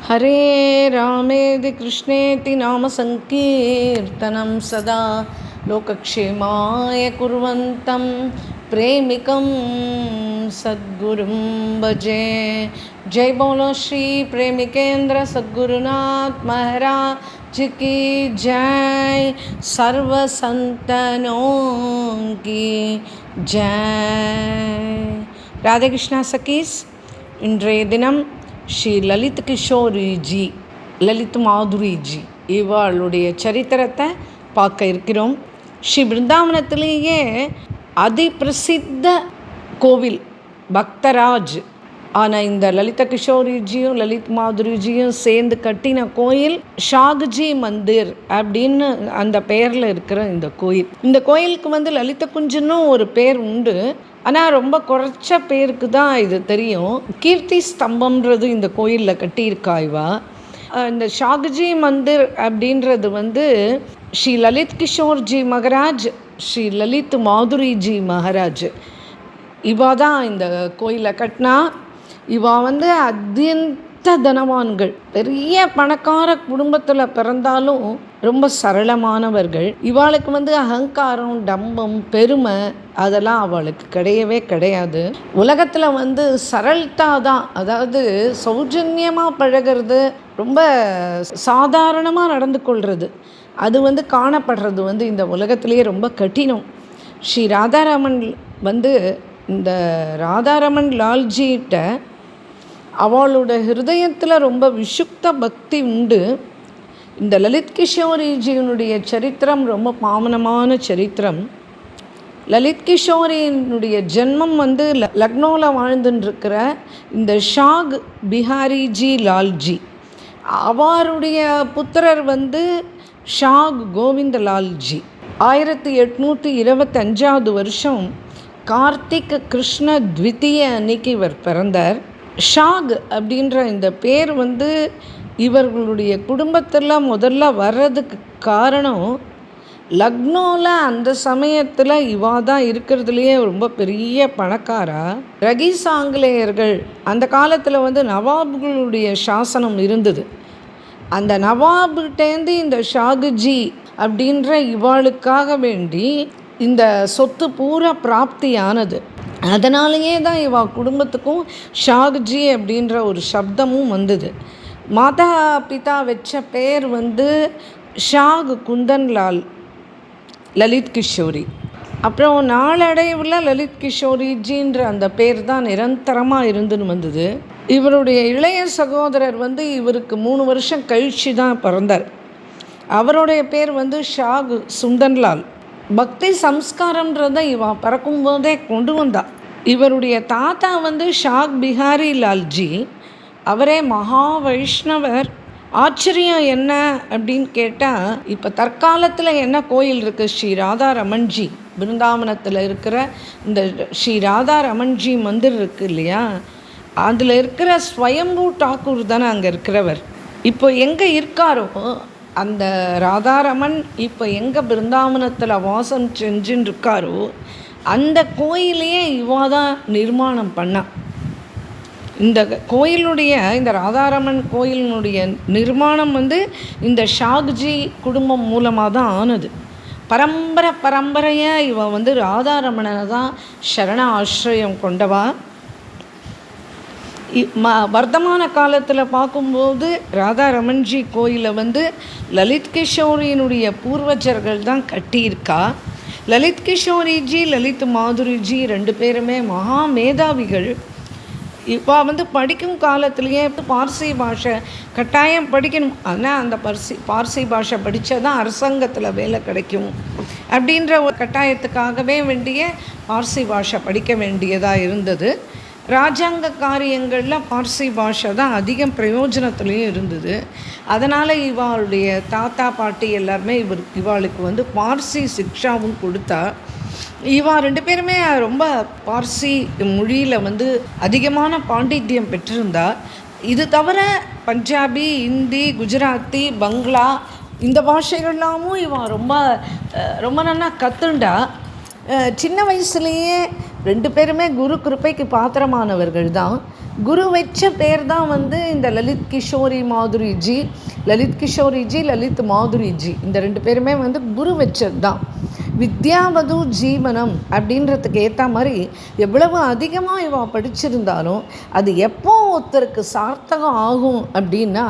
हरे रामेति कृष्णेति नाम संकीर्तनं सदा लोकक्षेमाय कुर्वन्तं प्रेमिकं सद्गुरुं भजे। जय बोलो श्री प्रेमिकेंद्र सद्गुरुनाथ महाराज की जय। सर्व संतनों की जय। राधे कृष्णा सखीஸ், இன்றைய தினம் ஸ்ரீ லலித் கிஷோரிஜி, லலித் மாதுரிஜி இவளுடைய சரித்திரத்தை பார்க்க இருக்கிறோம். ஸ்ரீ பிருந்தாவனத்திலேயே அதி பிரசித்த கோவில் பக்தராஜ் ஆனால் இந்த லலித கிஷோரிஜியும் லலித் மாதுரிஜியும் சேர்ந்து கட்டின கோயில் ஷாகுஜி மந்திர் அப்படின்னு அந்த பெயரில் இருக்கிற இந்த கோயில். இந்த கோயிலுக்கு லலித குஞ்சுன்னு ஒரு பேர் உண்டு, ஆனால் ரொம்ப குறைச்ச பேருக்கு தான் இது தெரியும். கீர்த்தி ஸ்தம்பம்ன்றது இந்த கோயிலில் கட்டியிருக்கா இவா. இந்த ஷாகுஜி மந்திர் அப்படின்றது ஸ்ரீ லலித் கிஷோர்ஜி மகராஜ், ஸ்ரீ லலித் மாதுரிஜி மகாராஜ் இவா தான் இந்த கோயிலை கட்டினா. இவா அத்தியந்த தனவான்கள், பெரிய பணக்கார குடும்பத்தில் பிறந்தாலும் ரொம்ப சரளமானவர்கள். இவாளுக்கு அகங்காரம், டம்பம், பெருமை அதெல்லாம் அவளுக்கு கிடையவே கிடையாது. உலகத்தில் சரள்தா தான், அதாவது சௌஜன்யமாக பழகிறது, ரொம்ப சாதாரணமாக நடந்து கொள்வது, அது காணப்படுறது இந்த உலகத்திலேயே ரொம்ப கடினம். ஸ்ரீ ராதாராமன் இந்த ராதாரமன் லால்ஜிகிட்ட அவளோட ஹிருதயத்தில் ரொம்ப விஷுக்த பக்தி உண்டு. இந்த லலித் கிஷோரிஜியினுடைய சரித்திரம் ரொம்ப பாவனமான சரித்திரம். லலித் கிஷோரியினுடைய ஜென்மம் லக்னோவில் வாழ்ந்துட்டுருக்கிற இந்த ஷாக் பிஹாரிஜி லால்ஜி, அவருடைய புத்திரர் ஷாக் கோவிந்த லால்ஜி. 1825 வருஷம் கார்த்திக் கிருஷ்ண த்விதிய அன்னைக்கு இவர் பிறந்தார். ஷாக் அப்படின்ற இந்த பேர் இவர்களுடைய குடும்பத்தில் முதல்ல வர்றதுக்கு காரணம், லக்னோவில் அந்த சமயத்தில் இவா தான் இருக்கிறதுலையே ரொம்ப பெரிய பணக்காரா. ரகீஸ் ஆங்கிலேயர்கள் அந்த காலத்தில் நவாபுகளுடைய சாசனம் இருந்தது. அந்த நவாபுகிட்டேருந்து இந்த ஷாகுஜி அப்படின்ற இவாளுக்காக வேண்டி இந்த சொத்து பூரா பிராப்தியானது. அதனாலேயே தான் இவா குடும்பத்துக்கும் ஷாகுஜி அப்படின்ற ஒரு சப்தமும் வந்தது. மாதா பிதா வச்ச பேர் ஷாக் குந்தன்லால் லலித் கிஷோரி. அப்புறம் நாளடைவில் லலித் கிஷோரிஜின்ற அந்த பேர் தான் நிரந்தரமாக இருந்துன்னு வந்தது. இவருடைய இளைய சகோதரர் இவருக்கு 3 வருஷம் கழிச்சு தான் பிறந்தார். அவருடைய பேர் ஷாக் சுந்தன்லால். பக்தி சம்ஸ்காரம்ன்றதை இவா பறக்கும்போதே கொண்டு வந்தா. இவருடைய தாத்தா ஷாக் பிஹாரி லால்ஜி, அவரே மகா வைஷ்ணவர். ஆச்சரியம் என்ன அப்படின்னு கேட்டால், இப்போ தற்காலத்தில் என்ன கோயில் இருக்குது, ஸ்ரீ ராதாரமன்ஜி பிருந்தாவனத்தில் இருக்கிற இந்த ஸ்ரீ ராதாரமன்ஜி மந்திர் இருக்குது இல்லையா, அதில் இருக்கிற ஸ்வயம்பூ டாக்கூர் தானே அங்கே இருக்கிறவர். இப்போ எங்கே இருக்காரோ அந்த ராதாரமன் இப்போ எங்கே பிருந்தாவனத்தில் வாசம் செஞ்சுன்னு இருக்காரோ அந்த கோயிலையே இவா தான் நிர்மாணம் பண்ணா. இந்த கோயிலுடைய, இந்த ராதாரமன் கோயிலினுடைய நிர்மாணம் இந்த ஷாகுஜி குடும்பம் மூலமாக தான் ஆனது. பரம்பரையாக இவ ராதாரமனை தான் சரண ஆசிரியம் கொண்டவா. வர்த்தமான காலத்தில் பார்க்கும்போது ராதாரமன்ஜி கோயிலை லலித் கிஷோரியினுடைய பூர்வஜர்கள் தான் கட்டியிருக்கா. லலித் கிஷோரிஜி, லலித் மாதுரிஜி 2 பேருமே மகா மேதாவிகள். இப்போ படிக்கும் காலத்துலேயே பார்சி பாஷை கட்டாயம் படிக்கணும். ஆனால் அந்த பார்சி பாஷை படித்தா தான் அரசாங்கத்தில் வேலை கிடைக்கும் அப்படின்ற ஒரு கட்டாயத்துக்காகவே வேண்டிய பார்சி பாஷை படிக்க வேண்டியதாக இருந்தது. ராஜாங்க காரியங்களில் பார்சி பாஷை தான் அதிகம் பிரயோஜனத்துலேயும் இருந்தது. அதனால் இவாளுடைய தாத்தா பாட்டி எல்லாருமே இவாளுக்கு பார்சி சிக்ஷாவும் கொடுத்தா. இவா 2 பேருமே ரொம்ப பார்சி மொழியில் அதிகமான பாண்டித்யம் பெற்றிருந்தா. இது தவிர பஞ்சாபி, ஹிந்தி, குஜராத்தி, பங்களா இந்த பாஷைகள்லாமும் இவா ரொம்ப நல்லா கற்றுண்டா. சின்ன வயசுலேயே 2 பேருமே குரு கிருப்பைக்கு பாத்திரமானவர்கள் தான். குரு வச்ச பேர் தான் வந்து இந்த லலித் கிஷோரி மாதுரிஜி, லலித் மாதுரிஜி இந்த 2 பேருமே வந்து குரு வச்சது தான். வித்யாவது ஜீவனம் அப்படின்றதுக்கு ஏற்ற மாதிரி எவ்வளவு அதிகமாக இவ படிச்சிருந்தாலும் அது எப்போ ஒருத்தருக்கு சார்த்தகம் ஆகும் அப்படின்னா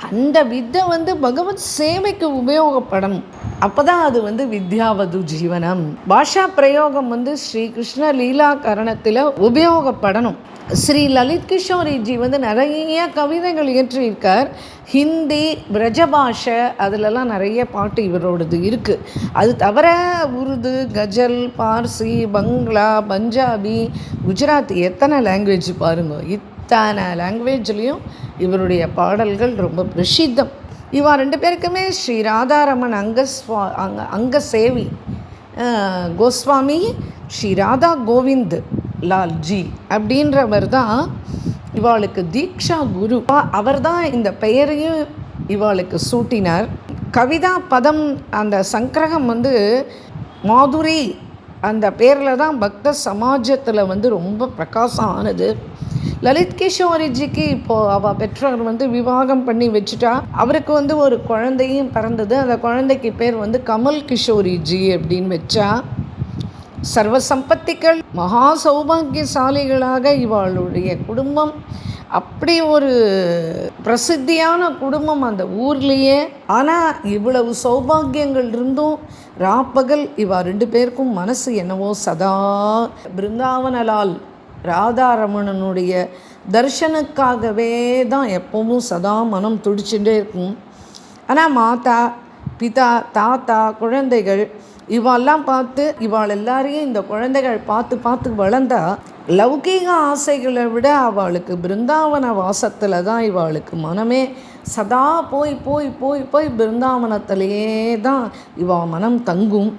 அந்த வித்தை வந்து பகவத் சேவைக்கு உபயோகப்படணும். அப்போ தான் அது வந்து வித்யாவது ஜீவனம். பாஷா பிரயோகம் வந்து ஸ்ரீ கிருஷ்ண லீலா கரணத்தில் உபயோகப்படணும். ஸ்ரீ லலித் கிஷோரிஜி வந்து நிறைய கவிதைகள் இயற்றியிருக்கார். ஹிந்தி, பிரஜபாஷை அதிலெல்லாம் நிறைய பாட்டு இவரோடது இருக்குது. அது தவிர உருது, கஜல், பார்சி, பங்களா, பஞ்சாபி, குஜராத்தி, எத்தனை லாங்குவேஜ் பாருங்க. இத்தனை லாங்குவேஜ்லேயும் இவருடைய பாடல்கள் ரொம்ப பிரசித்தம். இவா 2 பேருக்குமே ஸ்ரீ ராதாரமன் அங்கசேவி கோஸ்வாமி, ஸ்ரீ ராதா கோவிந்த் லால்ஜி அப்படின்றவர் தான் இவாளுக்கு தீக்ஷா குரு. அவர் தான் இந்த பெயரையும் இவாளுக்கு சூட்டினார். கவிதா பதம் அந்த சங்கிரகம் வந்து மாதுரி அந்த பேரில் தான் பக்த சமாஜத்தில் வந்து ரொம்ப பிரகாசம் ஆனது. லலித் கிஷோரிஜிக்கு இப்போது அவள் பெற்றோர் வந்து விவாகம் பண்ணி வச்சுட்டா. அவருக்கு வந்து ஒரு குழந்தையும் பிறந்தது. அந்த குழந்தைக்கு பேர் வந்து கமல் கிஷோரிஜி அப்படின்னு வச்சா. சர்வ சம்பத்திகள், மகா சௌபாகியசாலிகளாக இவளுடைய குடும்பம் அப்படி ஒரு பிரசித்தியான குடும்பம் அந்த ஊர்லேயே. ஆனால் இவ்வளவு சௌபாகியங்கள் இருந்தும் ராப்பகல் இவா 2 பேருக்கும் மனசு என்னவோ சதா பிருந்தாவனலால் ராதாரமணனுடைய தர்ஷனுக்காகவே தான் எப்பவும் சதா மனம் துடிச்சுட்டே இருக்கும். ஆனால் மாதா, பிதா, தாத்தா, குழந்தைகள் இவாளெல்லாம் பார்த்து இவாள் எல்லாரையும் இந்த குழந்தைகள் பார்த்து வளர்ந்தா லௌகீக ஆசைகளை விட அவளுக்கு பிருந்தாவன வாசத்தில் தான் இவாளுக்கு மனமே சதா போய் பிருந்தாவனத்திலேயே தான் இவா மனம் தங்கும்.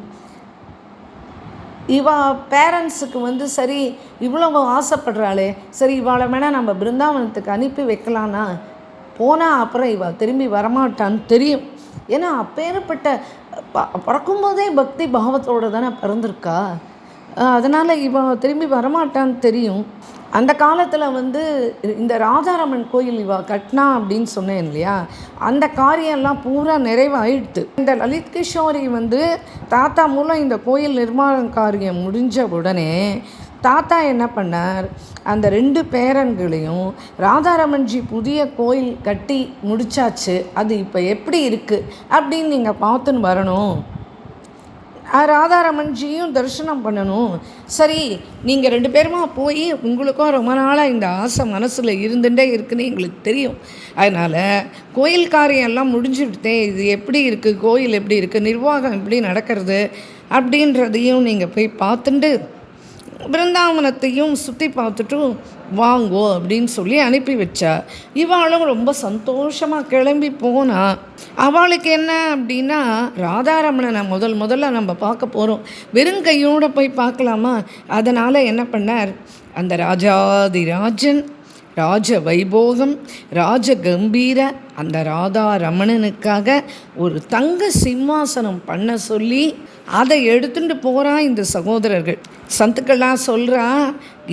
இவா பேரண்ட்ஸுக்கு வந்து சரி இவ்வளவு ஆசைப்படுறாளே, சரி இவாளை வேணால் நம்ம பிருந்தாவனத்துக்கு அனுப்பி வைக்கலான்னா போனால் அப்புறம் இவா திரும்பி வரமாட்டான்னு தெரியும். ஏன்னா அப்பேற்பட்ட பிறக்கும்போதே பக்தி பாவத்தோடு தானே பிறந்திருக்கா. அதனால் இவ திரும்பி வரமாட்டான்னு தெரியும். அந்த காலத்தில் வந்து இந்த ராதாரமன் கோயில் இவா கட்டினா அப்படின்னு சொன்னேன் இல்லையா, அந்த காரியம்லாம் பூரா நிறைவாயிடுது. இந்த லலித் கிஷோரி வந்து தாத்தா மூலம் இந்த கோயில் நிர்மாண காரியம் முடிஞ்ச உடனே தாத்தா என்ன பண்ணார், அந்த 2 பேரன்களையும் ராதாரமன்ஜி புதிய கோயில் கட்டி முடிச்சாச்சு, அது இப்போ எப்படி இருக்குது அப்படின்னு நீங்கள் பார்த்துன்னு வரணும், ராதாரமன்ஜியும் தரிசனம் பண்ணணும். சரி நீங்கள் 2 பேருமா போய் உங்களுக்கும் ரொம்ப நாளாக இந்த ஆசை மனசில் இருந்துகிட்டே இருக்குன்னு எங்களுக்கு தெரியும். அதனால் கோயில் காரியம் எல்லாம் முடிஞ்சுக்கிட்டே இது எப்படி இருக்குது, கோயில் எப்படி இருக்குது, நிர்வாகம் எப்படி நடக்கிறது அப்படின்றதையும் நீங்கள் போய் பார்த்துட்டு பிருந்தாவனத்தையும் சுற்றி பார்த்துட்டு வாங்கோ அப்படின்னு சொல்லி அனுப்பி வச்சா. இவாளும் ரொம்ப சந்தோஷமாக கிளம்பி போனா. அவளுக்கு என்ன அப்படின்னா ராதாரமணனை முதல்ல நம்ம பார்க்க போகிறோம், வெறுங்கையோடு போய் பார்க்கலாமா. அதனால் என்ன பண்ணார், அந்த ராஜாதிராஜன், ராஜ வைபோகம், ராஜ கம்பீர அந்த ராதாரமணனுக்காக ஒரு தங்க சிம்மாசனம் பண்ண சொல்லி அதை எடுத்துகிட்டு போகிறான் இந்த சகோதரர்கள். சந்துக்கள்லாம் சொல்கிறா,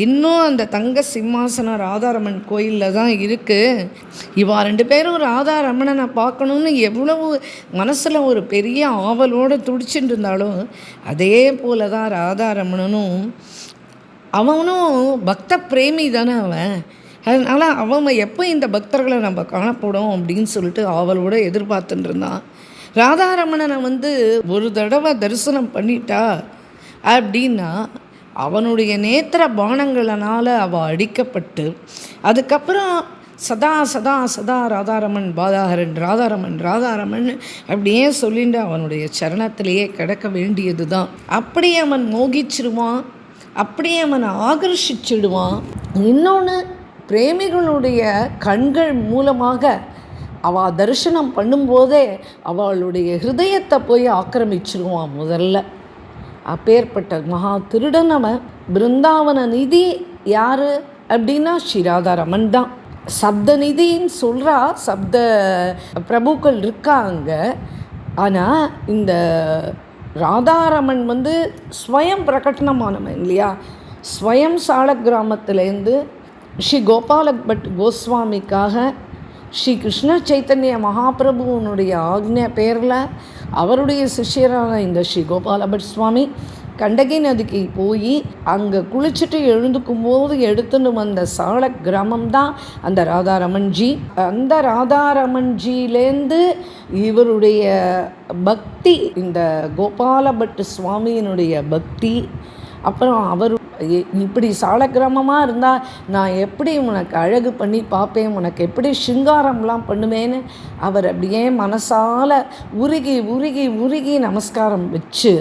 இன்னும் அந்த தங்க சிம்மாசனம் ராதாரமன் கோயிலில் தான் இருக்குது. இவா 2 பேரும் ராதாரமணனை பார்க்கணுன்னு எவ்வளவு மனசில் ஒரு பெரிய ஆவலோடு துடிச்சுட்டு இருந்தாலும் அதே போல தான் ராதாரமணனும். அவனும் பக்த பிரேமி தானே அவன். அதனால் அவன் எப்போ இந்த பக்தர்களை நம்ம காணப்படும் அப்படின்னு சொல்லிட்டு அவளோட எதிர்பார்த்துட்டு இருந்தான். ராதாரமணனை வந்து ஒரு தடவை தரிசனம் பண்ணிட்டா அப்படின்னா அவனுடைய நேத்திர பானங்களினால் அவள் அடிக்கப்பட்டு அதுக்கப்புறம் சதா சதா சதா ராதாரமன் பாதாகரன் ராதாரமன் அப்படியே சொல்லிட்டு அவனுடைய சரணத்திலேயே கிடக்க வேண்டியது தான். அப்படியே அவன் மோகிச்சிடுவான், அப்படியே அவனை ஆகர்ஷிச்சிடுவான். இன்னொன்று, பிரேமிகளுடைய கண்கள் மூலமாக அவள் தரிசனம் பண்ணும்போதே அவளுடைய ஹிருதயத்தை போய் ஆக்கிரமிச்சிருவான் முதல்ல. அப்பேற்பட்ட மகா திருடன் அவன். பிருந்தாவன நிதி யார் அப்படின்னா ஸ்ரீ ராதாரமன் தான். சப்த நிதின்னு சொல்கிறா, சப்த பிரபுக்கள் இருக்காங்க. ஆனால் இந்த ராதாரமன் ஸ்வயம் பிரகடனமானவன் இல்லையா. ஸ்வயம் சால கிராமத்துலேருந்து ஸ்ரீ கோபால பட் கோஸ்வாமிக்காக ஸ்ரீ கிருஷ்ண சைத்தன்ய மகாபிரபுவனுடைய ஆக்ஞை பேரில் அவருடைய சிஷ்யரான இந்த ஸ்ரீ கோபால பட் சுவாமி கண்டகி நதிக்கு போய் அங்கே குளிச்சுட்டு எழுந்துக்கும்போது எடுத்துன்னு வந்த சால கிராமம் தான் அந்த ராதாரமன்ஜி. அந்த ராதாரமன்ஜிலேருந்து இவருடைய பக்தி, இந்த கோபால பட் சுவாமியினுடைய பக்தி, அப்புறம் அவர் இப்படி சால கிராமமாக இருந்தால் நான் எப்படி உனக்கு அழகு பண்ணி பார்ப்பேன், உனக்கு எப்படி சிங்காரம்லாம் பண்ணுவேன்னு அவர் அப்படியே மனசால் உருகி உருகி உருகி நமஸ்காரம் வச்சு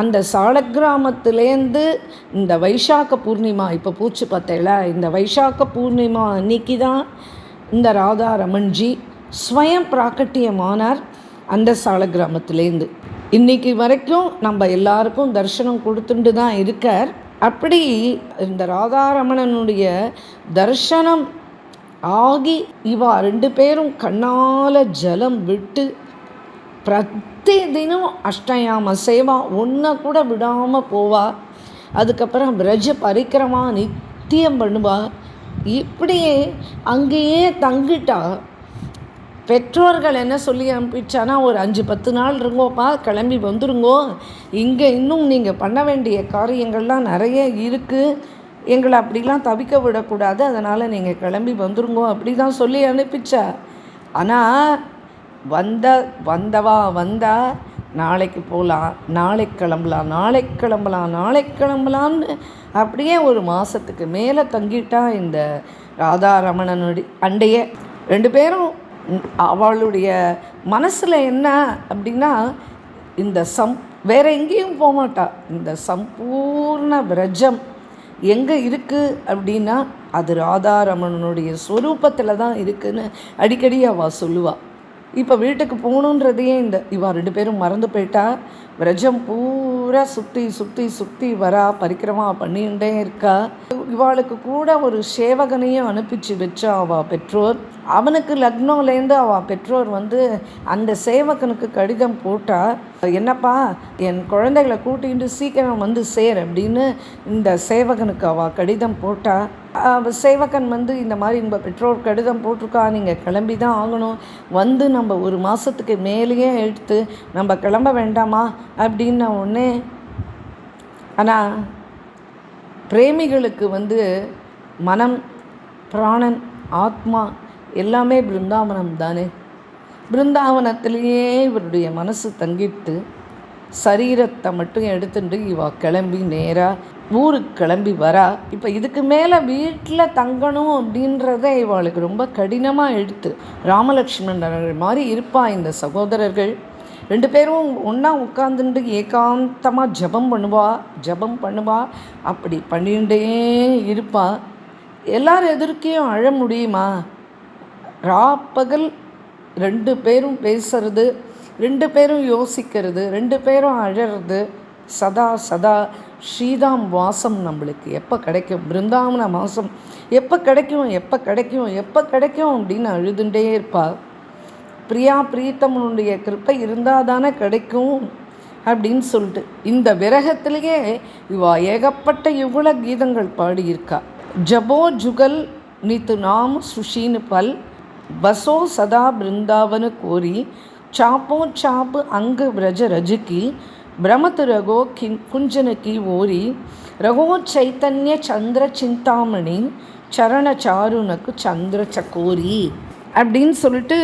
அந்த சாலக்கிராமத்துலேருந்து இந்த வைசாக்க பூர்ணிமா இப்போ பூச்சி பார்த்தேல, இந்த வைசாக்க பூர்ணிமா அன்னைக்கு தான் இந்த ராதாரமன்ஜி ஸ்வயம் பிராக்கட்டியமானார் அந்த சாலக்கிராமத்துலேருந்து. இன்றைக்கி வரைக்கும் நம்ம எல்லாருக்கும் தரிசனம் கொடுத்துட்டு தான் இருக்கார். அப்படி இந்த ராதாரமணனுடைய தரிசனம் ஆகி இவா 2 பேரும் கண்ணால் ஜலம் விட்டு பிரதி தினம் அஷ்டயாம சேவா ஒன்றை கூட விடாமல் போவா. அதுக்கப்புறம் பிரஜ பரிக்கிரமா நித்தியம் பண்ணுவா. இப்படியே அங்கேயே தங்கிட்டா. பெற்றோர்கள் என்ன சொல்லி அனுப்பிச்சானா, ஒரு 5-10 நாள் இருங்கோப்பா, கிளம்பி வந்துருங்கோ, இங்கே இன்னும் நீங்கள் பண்ண வேண்டிய காரியங்கள்லாம் நிறைய இருக்குது, எங்களை அப்படிலாம் தவிக்க விடக்கூடாது, அதனால் நீங்கள் கிளம்பி வந்துருங்கோ அப்படி தான் சொல்லி அனுப்பிச்சா. ஆனால் வந்தா நாளைக்கு போகலாம், நாளைக்கு கிளம்பலாம்னு அப்படியே ஒரு மாதத்துக்கு மேலே தங்கிட்டா இந்த ராதாரமணனுடைய அண்டைய. 2 பேரும் அவளுடைய மனசில் என்ன அப்படின்னா, இந்த வேறு எங்கேயும் போகமாட்டா. இந்த சம்பூர்ண விரஜம் எங்கே இருக்குது அப்படின்னா அது ராதாரமணனுடைய ஸ்வரூபத்தில் தான் இருக்குதுன்னு அடிக்கடி அவள் சொல்லுவாள். இப்போ வீட்டுக்கு போகணுன்றதையே இவா 2 பேரும் மறந்து போயிட்டா. விரஜம் பூரா சுற்றி வரா, பரிக்கிரமா பண்ணிகிட்டே இருக்கா. இவாளுக்கு கூட ஒரு சேவகனையும் அனுப்பிச்சு வச்சா அவள் பெற்றோர். அவனுக்கு லக்னோலேருந்து அவள் பெற்றோர் அந்த சேவகனுக்கு கடிதம் போட்டா, என்னப்பா என் குழந்தைகளை கூட்டிகிட்டு சீக்கிரம் சேர் அப்படின்னு இந்த சேவகனுக்கு அவள் கடிதம் போட்டா. சேவகன் இந்த மாதிரி உங்கள் பெற்றோர் கடிதம் போட்டிருக்கா, நீங்கள் கிளம்பி தான் ஆகணும், நம்ம ஒரு மாதத்துக்கு மேலேயே எடுத்து நம்ம கிளம்ப வேண்டாமா அப்படின்ன உடனே. ஆனால் பிரேமிகளுக்கு மனம், பிராணன், ஆத்மா எல்லாமே பிருந்தாவனம் தானே. பிருந்தாவனத்திலேயே இவருடைய மனசு தங்கிட்டு சரீரத்தை மட்டும் எடுத்துட்டு இவா கிளம்பி நேராக ஊருக்கு கிளம்பி வரா. இப்போ இதுக்கு மேலே வீட்டில் தங்கணும் அப்படின்றத இவாளுக்கு ரொம்ப கடினமாக எடுத்து. ராமலக்ஷ்மணர்கள் மாதிரி இருப்பா இந்த சகோதரர்கள். 2 பேரும் ஒன்றா உட்காந்துட்டு ஏகாந்தமாக ஜபம் பண்ணுவா. அப்படி பண்ணிகிட்டே இருப்பா. எல்லாரும் எதிர்க்கையும் அழ முடியுமா? ராப்பகல் 2 பேரும் பேசுறது, 2 பேரும் யோசிக்கிறது, 2 பேரும் அழறது. சதா ஸ்ரீதாம் வாசம் நம்மளுக்கு எப்போ கிடைக்கும், பிருந்தாவன மாதம் எப்போ கிடைக்கும் அப்படின்னு அழுதுண்டே இருப்பாள். பிரியா பிரீத்தமனுடைய கிருப்பை இருந்தால் தானே கிடைக்கும் அப்படின்னு சொல்லிட்டு இந்த விரகத்திலேயே இவா ஏகப்பட்ட இவ்வளோ கீதங்கள் பாடியிருக்கா. ஜபோ ஜுகல் நீத்து நாம் சுஷீனு பல் பசோ சதா பிருந்தாவனு கோரி சாப்போ சாப்பு அங்கு விரஜ ரஜுக்கி பிரமத்து ரகோ குஞ்சனுக்கி ஓரி ரகோ சைத்தன்ய சந்திர சிந்தாமணி சரண சாருனக்கு சந்திர சக்கோரி அப்படின்னு சொல்லிட்டு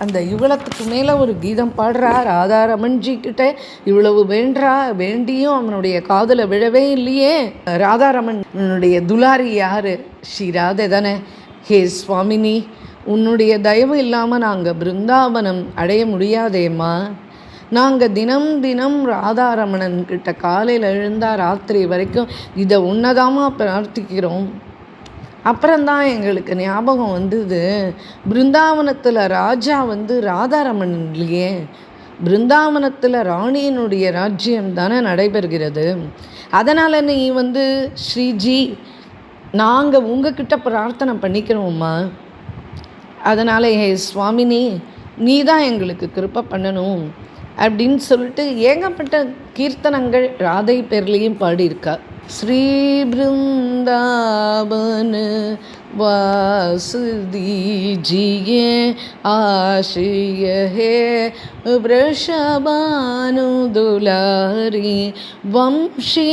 அந்த யுகலத்துக்கு மேலே ஒரு கீதம் பாடுறா. ராதாரமன்ஜி கிட்ட இவ்வளவு வேண்டியும் அவனுடைய காதலை விழவே இல்லையே. ராதாரமனுடைய துலாரி யார்? ஸ்ரீராதை தானே. ஹே சுவாமினி, உன்னுடைய தயவு இல்லாமல் நாங்கள் பிருந்தாவனம் அடைய முடியாதேம்மா. நாங்கள் தினம் ராதாரமணன் கிட்ட காலையில் எழுந்தால் ராத்திரி வரைக்கும் இதை உன்னதாமா பிரார்த்திக்கிறோம். அப்புறம்தான் எங்களுக்கு ஞாபகம் வந்தது, பிருந்தாவனத்தில் ராஜா ராதாரமணன் இல்லையே, பிருந்தாவனத்தில் ராணியினுடைய ராஜ்யம் தானே நடைபெறுகிறது. அதனால் நீ ஸ்ரீஜி நாங்கள் உங்ககிட்ட பிரார்த்தனை பண்ணிக்கிறோம்மா. அதனால் ஹே சுவாமினி, நீ தான் எங்களுக்கு கிருப்பை பண்ணணும் அப்படின்னு சொல்லிட்டு ஏகப்பட்ட கீர்த்தனங்கள் ராதை பேர்லேயும் பாடியிருக்கா. श्री वृंदावन वास दीजिए आश्रय है वृषभानु दुलारी वंशी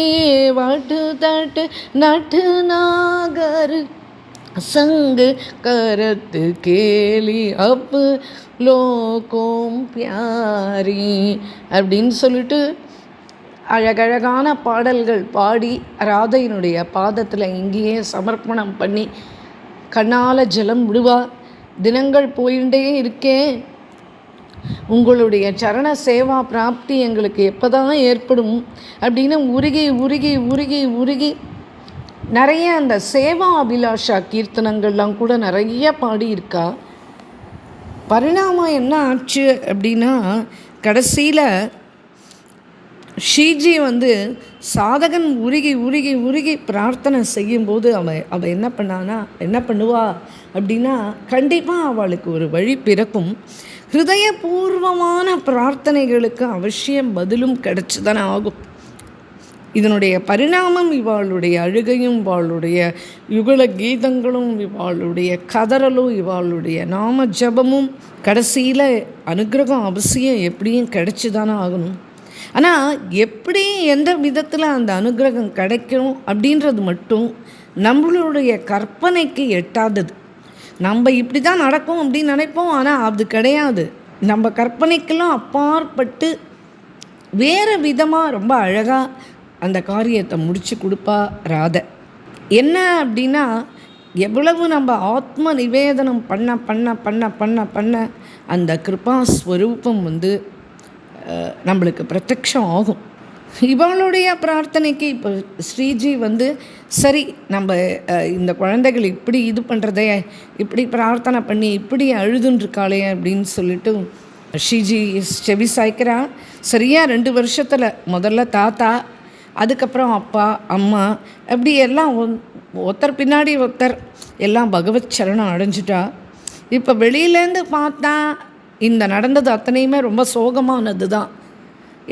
वट तट नट नागर संग करत கேலி அப் லோகோம் பியாரி அப்படின்னு சொல்லிட்டு அழகழகான பாடல்கள் பாடி ராதையினுடைய பாதத்தில் இங்கேயே சமர்ப்பணம் பண்ணி கண்ணால் ஜலம் விடுவா. தினங்கள் போயிட்டே இருக்கேன், உங்களுடைய சரண சேவா பிராப்தி எங்களுக்கு எப்போ தான் ஏற்படும் அப்படின்னு உருகி உருகி உருகி உருகி நிறைய அந்த சேவா அபிலாஷா கீர்த்தனங்கள்லாம் கூட நிறைய பாடியிருக்கா. பரிணாமம் என்ன ஆச்சு அப்படின்னா, கடைசியில் ஷீஜி சாதகன் உருகி உருகி உருகி பிரார்த்தனை செய்யும்போது அவள் என்ன பண்ணுவா அப்படின்னா, கண்டிப்பாக அவளுக்கு ஒரு வழி பிறக்கும். ஹிருதயபூர்வமான பிரார்த்தனைகளுக்கு அவசியம் பதிலும் கிடைச்சி தானே ஆகும். இதனுடைய பரிணாமம் இவாளுடைய அழுகையும், இவாளுடைய யுகல கீதங்களும், இவாளுடைய கதறலும், இவாளுடைய நாம ஜபமும் கடைசியில் அனுகிரகம் அவசியம் எப்படியும் கிடைச்சி தானே ஆகணும். ஆனால் எப்படி எந்த விதத்தில் அந்த அனுகிரகம் கிடைக்கும் அப்படின்றது மட்டும் நம்மளுடைய கற்பனைக்கு எட்டாதது. நம்ம இப்படி தான் நடக்கும் அப்படின்னு நினைப்போம், ஆனால் அது கிடையாது. நம்ம கற்பனைக்கெல்லாம் அப்பாற்பட்டு வேறு விதமாக ரொம்ப அழகாக அந்த காரியத்தை முடித்து கொடுப்பா ராதை. என்ன அப்படின்னா, எவ்வளவு நம்ம ஆத்ம நிவேதனம் பண்ண பண்ண பண்ண பண்ண பண்ண அந்த கிருபா ஸ்வரூபம் நம்மளுக்கு பிரத்யக்ஷம் ஆகும். இவளுடைய பிரார்த்தனைக்கு இப்போ ஸ்ரீஜி சரி, நம்ம இந்த குழந்தைகள் இப்படி இது பண்ணுறதே, இப்படி பிரார்த்தனை பண்ணி இப்படி அழுதுன்ட்ருக்காளே அப்படின்னு சொல்லிட்டு ஸ்ரீஜி செவி சாய்க்கிறா. சரியாக 2 வருஷத்தில் முதல்ல தாத்தா, அதுக்கப்புறம் அப்பா அம்மா, அப்படி எல்லாம் ஒருத்தர் பின்னாடி ஒருத்தர் எல்லாம் பகவத் சரணம் அடைஞ்சிட்டா. இப்போ வெளியிலேருந்து பார்த்தா இந்த நடந்தது அத்தனையுமே ரொம்ப சோகமானது தான்.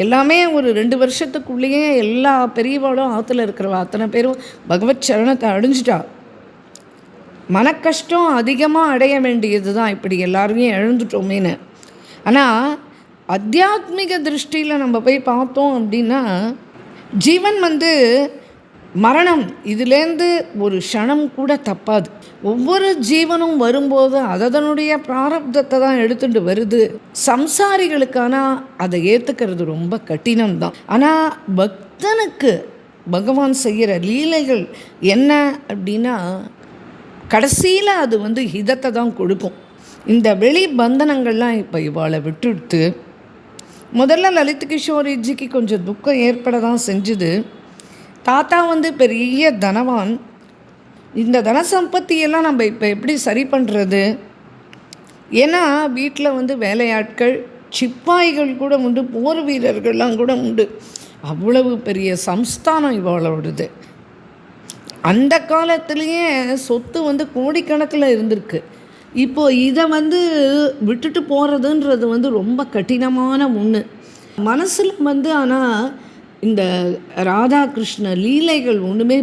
எல்லாமே ஒரு 2 வருஷத்துக்குள்ளேயே எல்லா பெரியவாளும் ஆற்றுல இருக்கிறவா அத்தனை பேரும் பகவத் சரணத்தை அடைஞ்சிட்டா. மனக்கஷ்டம் அதிகமாக அடைய வேண்டியது தான் இப்படி எல்லாருமே எழுந்துட்டோமேனு. ஆனால் அத்தியாத்மிக திருஷ்டியில் நம்ம போய் பார்த்தோம் அப்படின்னா, ஜீவன் மரணம் இதிலேருந்து ஒரு க்ஷணம் கூட தப்பாது. ஒவ்வொரு ஜீவனும் வரும்போது அதனுடைய பிராரப்தத்தை தான் எடுத்துகிட்டு வருது. சம்சாரிகளுக்கான அதை ஏற்றுக்கிறது ரொம்ப கடினம்தான். ஆனால் பக்தனுக்கு பகவான் செய்கிற லீலைகள் என்ன அப்படின்னா, கடைசியில் அது ஹிதத்தை தான் கொடுக்கும். இந்த வெளி பந்தனங்கள்லாம் இப்போ இவாளை விட்டுடுத்து. முதல்ல லலித் கிஷோரிஜிக்கு கொஞ்சம் துக்கம் ஏற்பட தான் செஞ்சுது. தாத்தா பெரிய தனவான். இந்த தன சம்பத்தியெல்லாம் நம்ம இப்போ எப்படி சரி பண்ணுறது? ஏன்னா வீட்டில் வேலையாட்கள், சிப்பாய்கள் கூட உண்டு, போர் வீரர்கள்லாம் கூட உண்டு. அவ்வளவு பெரிய சம்ஸ்தானம் இவாளோடது. அந்த காலத்துலேயே சொத்து கோடிக்கணக்கில் இருந்திருக்கு. இப்போது இதை விட்டுட்டு போகிறதுன்றது ரொம்ப கடினமான ஒன்று. மனசில் ஆனால் இந்த ராதாகிருஷ்ண லீலைகள் ஒன்றுமே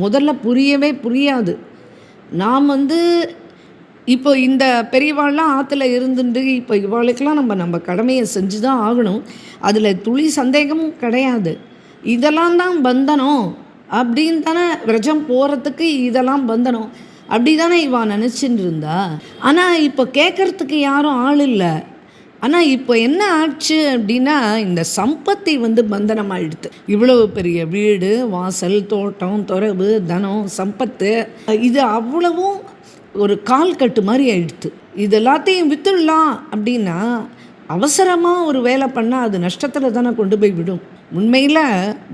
முதல்ல புரியவே புரியாது. நாம் இப்போ இந்த பெரியவாள்லாம் ஆற்றுல இருந்துட்டு இப்போ இவாளுக்கெல்லாம் நம்ம கடமையை செஞ்சு தான் ஆகணும். அதில் துளி சந்தேகமும் கிடையாது. இதெல்லாம் தான் பந்தனம் அப்படின்னு தானே, விரஜம் போகிறதுக்கு இதெல்லாம் பந்தனம் அப்படி தானே இவா நினச்சின்னு இருந்தா. ஆனால் இப்போ கேட்குறதுக்கு யாரும் ஆள் இல்லை. ஆனால் இப்போ என்ன ஆச்சு அப்படின்னா, இந்த சம்பத்தி பந்தனமாகிடுது. இவ்வளவு பெரிய வீடு, வாசல், தோட்டம், துறவு, தனம், சம்பத்து, இது அவ்வளவும் ஒரு கால் கட்டு மாதிரி ஆயிடுது. இது எல்லாத்தையும் வித்துடலாம் அப்படின்னா அவசரமாக ஒரு வேலை பண்ணால் அது நஷ்டத்தில் தானே கொண்டு போய் விடும். உண்மையில்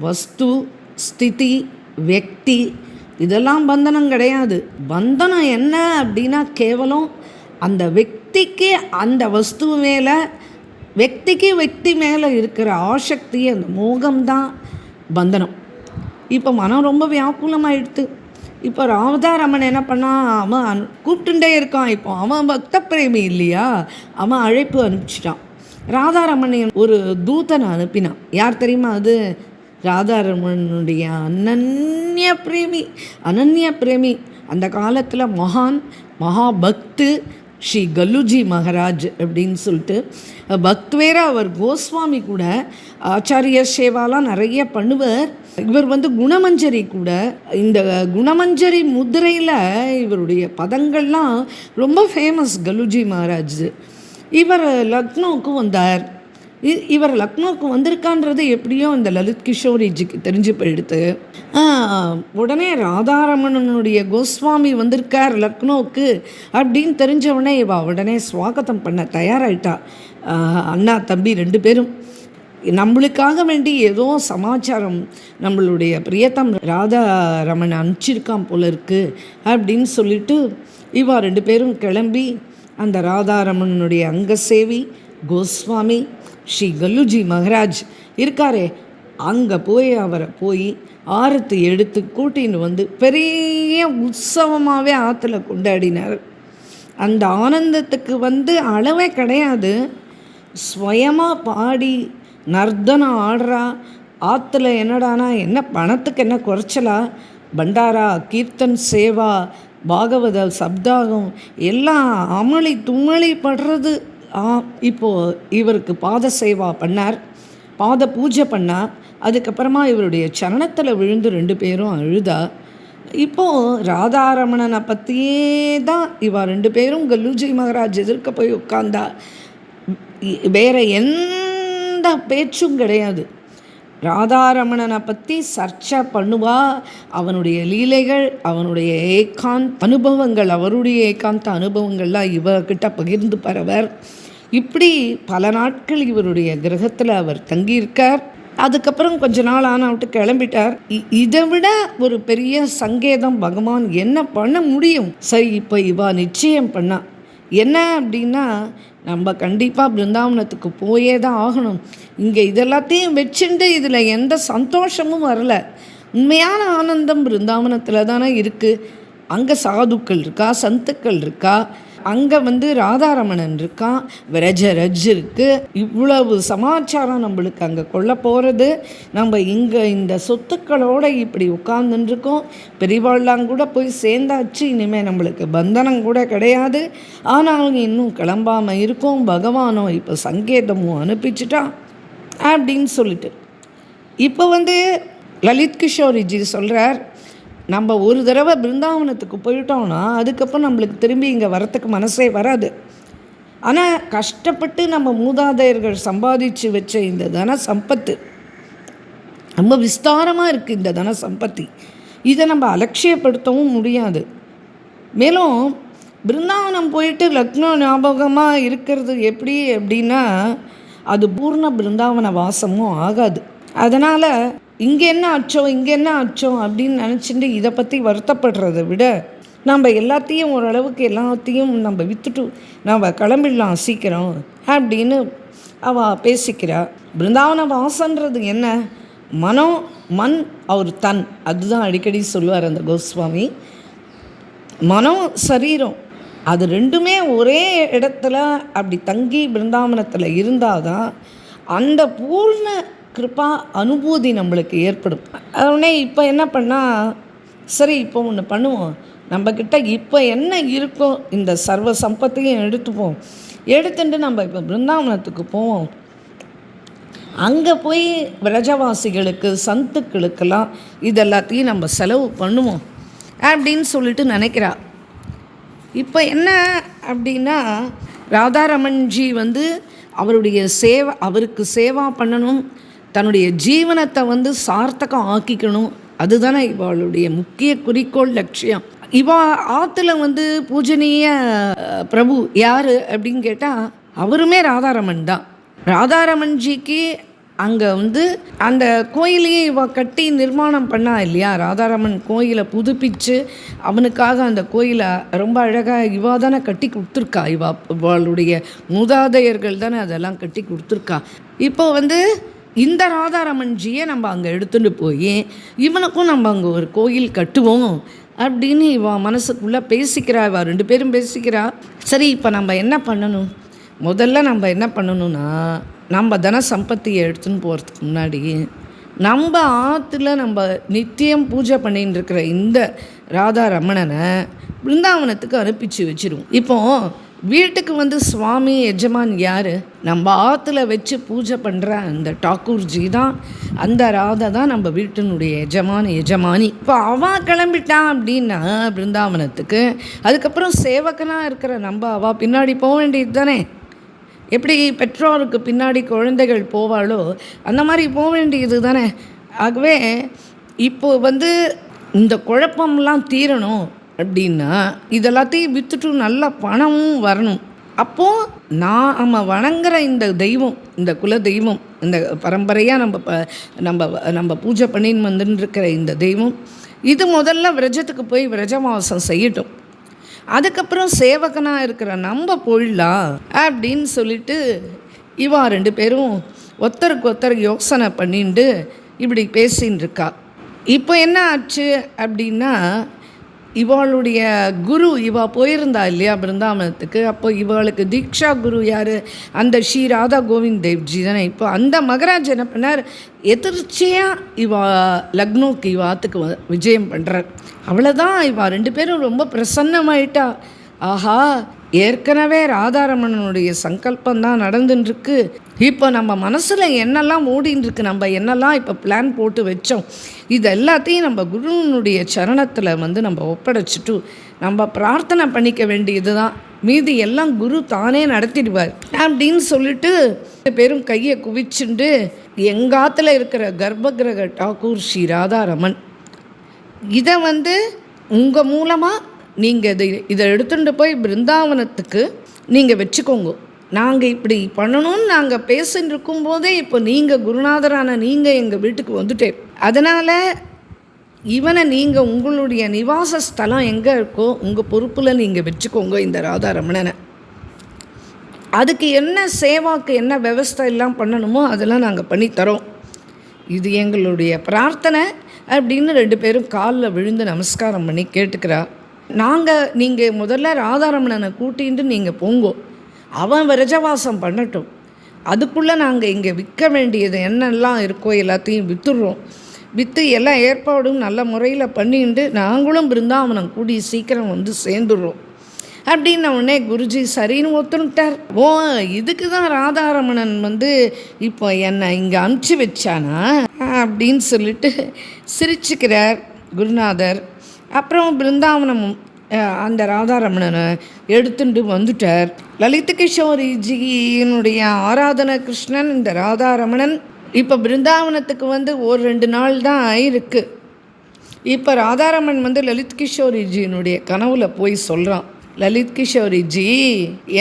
வஸ்து, ஸ்திதி, வெக்தி இதெல்லாம் பந்தனம் கிடையாது. பந்தனம் என்ன அப்படின்னா, கேவலம் அந்த வெக்திக்கு அந்த வஸ்து மேலே, வெக்திக்கு வெக்தி மேலே இருக்கிற ஆசக்தி, அந்த மோகம்தான் பந்தனம். இப்போ மனம் ரொம்ப வியாக்குலமாகிடுது. இப்போ ராதாரமன் என்ன பண்ணான், அவன் கூப்பிட்டுட்டே இருக்கான். இப்போ அவன் பக்த பிரேமி இல்லையா, அவன் அழைப்பு அனுப்பிச்சிட்டான். ராதாரமன் ஒரு தூதனை அனுப்பினான். யார் தெரியுமா அது? ராதாரமணனுடைய அனன்ய பிரேமி அந்த காலத்தில் மகாபக்து ஸ்ரீ கல்லுஜி மகாராஜ் அப்படின்னு சொல்லிட்டு பக்த் வேற. அவர் கோஸ்வாமி கூட ஆச்சாரிய சேவாலாம் நிறைய பண்ணுவார். இவர் குணமஞ்சரி கூட. இந்த குணமஞ்சரி முதிரையில் இவருடைய பதங்கள்லாம் ரொம்ப ஃபேமஸ். கல்லுஜி மகாராஜ் இவர் லக்னோவுக்கு வந்தார். இவர் லக்னோவுக்கு வந்திருக்கான்றது எப்படியோ இந்த லலித் கிஷோரிஜிக்கு தெரிஞ்சு போயிடுத்து. உடனே ராதாரமணனுடைய கோஸ்வாமி வந்திருக்கார் லக்னோவுக்கு அப்படின்னு தெரிஞ்சவுடனே உடனே ஸ்வாகத்தம் பண்ண தயாராகிட்டா. அண்ணா தம்பி 2 பேரும் நம்மளுக்காக வேண்டி ஏதோ சமாச்சாரம் நம்மளுடைய பிரியத்தம் ராதாரமன் அனுப்பிச்சிருக்கான் போல இருக்கு அப்படின்னு சொல்லிட்டு 2 பேரும் கிளம்பி அந்த ராதாரமணனுடைய அங்கசேவி கோஸ்வாமி ஸ்ரீ கல்லுஜி மகாராஜ் இருக்காரே அங்கே அவரை போய் ஆரத்தி எடுத்து கூட்டின்னு பெரிய உற்சவமாகவே ஆற்றுல கொண்டாடினார். அந்த ஆனந்தத்துக்கு அளவே கிடையாது. ஸ்வயமாக பாடி நர்த்தனம் ஆடுறா. ஆற்றுல என்னடானா என்ன பணத்துக்கு என்ன குறைச்சலா, பண்டாரா, கீர்த்தன், சேவா, பாகவத சப்தாகம் எல்லாம் அமளி தும்மளி படுறது. இப்போது இவருக்கு பாத சேவா பண்ணார், பாத பூஜை பண்ணார். அதுக்கப்புறமா இவருடைய சரணத்தில் விழுந்து 2 பேரும் அழுதா. இப்போது ராதாரமணனை பற்றியே தான் 2 பேரும் கல்லுஜி மகாராஜ் எதிர்க்க போய் உட்கார்ந்தா. வேற எந்த பேச்சும் கிடையாது. ராதாரமணனை பற்றி சர்ச்சை பண்ணுவா. அவனுடைய லீலைகள், அவனுடைய அனுபவங்கள், அவருடைய ஏகாந்த அனுபவங்கள்லாம் இவர்கிட்ட பகிர்ந்து பரவர். இப்படி பல நாட்கள் இவருடைய கிரகத்தில் அவர் தங்கியிருக்கார். அதுக்கப்புறம் கொஞ்ச நாள் விட்டு கிளம்பிட்டார். இதை விட ஒரு பெரிய சங்கேதம் பகவான் என்ன பண்ண முடியும்? சரி, இப்போ நிச்சயம் பண்ணா என்ன அப்படின்னா, நம்ம கண்டிப்பாக பிருந்தாவனத்துக்கு போயே தான் ஆகணும். இங்கே இதெல்லாத்தையும் வச்சுட்டு இதில் எந்த சந்தோஷமும் வரல. உண்மையான ஆனந்தம் பிருந்தாவனத்தில் தானே இருக்குது. அங்கே சாதுக்கள் இருக்கா, சந்துக்கள் இருக்கா, அங்கே ராதாரமணன் இருக்கான், விரஜரஜ் இருக்குது. இவ்வளவு சமாச்சாரம் நம்மளுக்கு அங்கே கொள்ள போகிறது. நம்ம இங்கே இந்த சொத்துக்களோடு இப்படி உட்கார்ந்துருக்கோம். பெரியவாள்லாம் கூட போய் சேர்ந்தாச்சு. இனிமேல் நம்மளுக்கு பந்தனம் கூட கிடையாது. ஆனாலும் இன்னும் கிளம்பாமல் இருக்கோம். பகவானோ இப்போ சங்கேதமும் அனுப்பிச்சிட்டான் அப்படின்னு சொல்லிட்டு இப்போ லலித் கிஷோரிஜி சொல்கிறார், நம்ம ஒரு தடவை பிருந்தாவனத்துக்கு போயிட்டோம்னா அதுக்கப்புறம் நம்மளுக்கு திரும்பி இங்கே வரத்துக்கு மனசே வராது. ஆனால் கஷ்டப்பட்டு நம்ம மூதாதையர்கள் சம்பாதிச்சு வச்ச இந்த தன சம்பத்து ரொம்ப விஸ்தாரமாக இருக்குது. இந்த தன சம்பத்தி இதை நம்ம அலட்சியப்படுத்தவும் முடியாது. மேலும் பிருந்தாவனம் போயிட்டு லக்னோ ஞாபகமாக இருக்கிறது எப்படி அப்படின்னா, அது பூர்ண பிருந்தாவன வாசமும் ஆகாது. அதனால் இங்கே என்ன ஆச்சோ அப்படின்னு நினச்சிட்டு இதை பற்றி வருத்தப்படுறதை விட நம்ம எல்லாத்தையும் நம்ம விற்றுட்டு நம்ம கிளம்பிடலாம் சீக்கிரம் அப்படின்னு அவள் பேசிக்கிறா. பிருந்தாவன வாசன்றது என்ன? மன் அவர் தன், அதுதான் அடிக்கடி சொல்லுவார் அந்த கோஸ்வாமி. மனம் சரீரம் அது 2மே ஒரே இடத்துல அப்படி தங்கி பிருந்தாவனத்தில் இருந்தால் தான் அந்த பூர்ண கிருப்பா அனுபூதி நம்மளுக்கு ஏற்படும். அதனே இப்போ என்ன பண்ணால், சரி இப்போ ஒன்று பண்ணுவோம், நம்மக்கிட்ட இப்போ என்ன இருக்கோ இந்த சர்வ சம்பத்தையும் எடுத்துட்டு நம்ம இப்போ பிருந்தாவனத்துக்கு போவோம். அங்கே போய் விரஜவாசிகளுக்கு சந்துக்களுக்கெல்லாம் இதெல்லாத்தையும் நம்ம செலவு பண்ணுவோம் அப்படின்னு சொல்லிட்டு நினைக்கிறா. இப்போ என்ன அப்படின்னா, ராதாரமன்ஜி அவருக்கு சேவா பண்ணணும், தன்னுடைய ஜீவனத்தை சார்த்தகம் ஆக்கிக்கணும். அதுதானே இவளுடைய முக்கிய குறிக்கோள், லட்சியம். ஆற்றுல பூஜனீய பிரபு யார் அப்படின்னு கேட்டால் அவருமே ராதாரமன் தான். ராதாரமன்ஜிக்கு அங்கே அந்த கோயிலையே கட்டி நிர்மாணம் பண்ணா இல்லையா. ராதாரமன் கோயிலை புதுப்பித்து அவனுக்காக அந்த கோயிலை ரொம்ப அழகாக தானே கட்டி கொடுத்துருக்கா. இவளுடைய மூதாதையர்கள் தானே அதெல்லாம் கட்டி கொடுத்துருக்கா. இப்போ இந்த ராதாரமன்ஜியை நம்ம அங்கே எடுத்துகிட்டு போய் இவனுக்கும் நம்ம அங்கே ஒரு கோயில் கட்டுவோம் அப்படின்னு மனசுக்குள்ளே பேசிக்கிறா. 2 பேரும் பேசிக்கிறா. சரி, இப்போ நம்ம என்ன பண்ணணும்? முதல்ல நம்ம என்ன பண்ணணும்னா, நம்ம தன சம்பத்தியை எடுத்துன்னு போகிறதுக்கு முன்னாடி நம்ம ஆற்றுல நம்ம நித்தியம் பூஜை பண்ணின்னு இருக்கிற இந்த ராதா ரமணனை பிருந்தாவனத்துக்கு அனுப்பிச்சு வச்சிருவோம். இப்போது வீட்டுக்கு வந்து சுவாமி எஜமான் யார்? நம்ம ஆற்றுல வச்சு பூஜை பண்ணுற அந்த டாக்கூர்ஜி தான், அந்த ராதா தான் நம்ம வீட்டினுடைய எஜமானி. இப்போ அவன் கிளம்பிட்டான் அப்படின்னா பிருந்தாவனத்துக்கு, அதுக்கப்புறம் சேவகனாக இருக்கிற நம்ம அவள் பின்னாடி போக வேண்டியது தானே. எப்படி பெற்றோருக்கு பின்னாடி குழந்தைகள் போவாளோ அந்த மாதிரி போக வேண்டியது தானே. ஆகவே இப்போது வந்து இந்த குழப்பம்லாம் தீரணும் அப்படின்னா இதெல்லாத்தையும் விற்றுட்டு நல்ல பணமும் வரணும். அப்போது நாம் வணங்குற இந்த தெய்வம், இந்த குல தெய்வம், இந்த பரம்பரையாக நம்ம பூஜை பண்ணின்னு வந்துட்டுருக்கிற இந்த தெய்வம், இது முதல்ல விரஜத்துக்கு போய் விரஜவாசம் செய்யட்டும். அதுக்கப்புறம் சேவகனாக இருக்கிற நம்ம போயிடலாம் அப்படின்னு சொல்லிட்டு இவா 2 பேரும் ஒருத்தருக்கு ஒருத்தர் யோசனை பண்ணிட்டு இப்படி பேசின்னு இருக்கா. இப்போ என்ன ஆச்சு அப்படின்னா, இவளுடைய குரு இவா போயிருந்தா இல்லையா பிருந்தாவனத்துக்கு. அப்போ இவளுக்கு தீக்ஷா குரு யார்? அந்த ஸ்ரீ ராதா கோவிந்த் தேவ்ஜி தானே. இப்போ அந்த மகராஜ் என்ன பண்ணார், எதிர்ச்சியாக இவா லக்னோக்கு இவாத்துக்கு விஜயம் பண்ணுறார். அவ்வளோதான், இவா 2 பேரும் ரொம்ப பிரசன்னமாயிட்டா. ஆஹா, ஏற்கனவே ராதாரமணனுடைய சங்கல்பம் தான் நடந்துட்டுருக்கு. இப்போ நம்ம மனசில் என்னெல்லாம் ஓடின்னு நம்ம என்னெல்லாம் இப்போ பிளான் போட்டு வச்சோம், இது எல்லாத்தையும் நம்ம குருனுடைய சரணத்தில் வந்து நம்ம ஒப்படைச்சிட்டு நம்ம பிரார்த்தனை பண்ணிக்க வேண்டியது தான். மீதி எல்லாம் குரு தானே நடத்திடுவார் அப்படின்னு சொல்லிட்டு 2 பேரும் கையை குவிச்சுண்டு எங்காத்தில் இருக்கிற கர்ப்பகிரக டாக்கூர் ஸ்ரீ ராதாரமன், இதை வந்து உங்கள் மூலமாக நீங்கள் இதை எடுத்துகிட்டு போய் பிருந்தாவனத்துக்கு நீங்கள் வச்சுக்கோங்க. நாங்கள் இப்படி பண்ணணும்னு நாங்கள் பேசின்னு இருக்கும்போதே இப்போ நீங்கள் குருநாதரான நீங்கள் எங்கள் வீட்டுக்கு வந்துட்டேன். அதனால் இவனை நீங்கள் உங்களுடைய நிவாச ஸ்தலம் எங்கே இருக்கோ உங்கள் பொறுப்பில் நீங்கள் வச்சுக்கோங்க இந்த ராதாரமணனை. அதுக்கு என்ன சேவாக்கு என்ன விவஸ்தை எல்லாம் பண்ணணுமோ அதெல்லாம் நாங்கள் பண்ணித்தரோம். இது எங்களுடைய பிரார்த்தனை அப்படின்னு 2 பேரும் காலில் விழுந்து நமஸ்காரம் பண்ணி கேட்டுக்கிறா. நீங்கள் முதல்ல ராதாரமணனை கூட்டிகிட்டு நீங்கள் போங்கோ, அவன் விரஜவாசம் பண்ணட்டும். அதுக்குள்ளே நாங்கள் இங்கே விற்க வேண்டியது என்னெல்லாம் இருக்கோ எல்லாத்தையும் விற்றுடுறோம். விற்று எல்லா ஏற்பாடும் நல்ல முறையில் பண்ணிட்டு நாங்களும் பிருந்தாவனம் கூடி சீக்கிரம் வந்து சேர்ந்துடுறோம் அப்படின்ன உடனே குருஜி சரின்னு ஒத்துனுட்டார். ஓ, இதுக்கு தான் ராதாரமணன் வந்து இப்போ என்னை இங்கே அனுப்பிச்சி வச்சானா அப்படின்னு சொல்லிட்டு சிரிச்சுக்கிறார் குருநாதர். அப்புறம் பிருந்தாவனம் அந்த ராதாரமணனை எடுத்துட்டு வந்துட்டார். லலித கிஷோரிஜியினுடைய ஆராதன கிருஷ்ணன் இந்த ராதாரமணன் இப்போ பிருந்தாவனத்துக்கு வந்து 1-2 நாள் தான் ஆயிருக்கு. இப்போ ராதாரமன் வந்து லலித் கிஷோரிஜியினுடைய கனவுல போய் சொல்கிறான், லலித் கிஷோரிஜி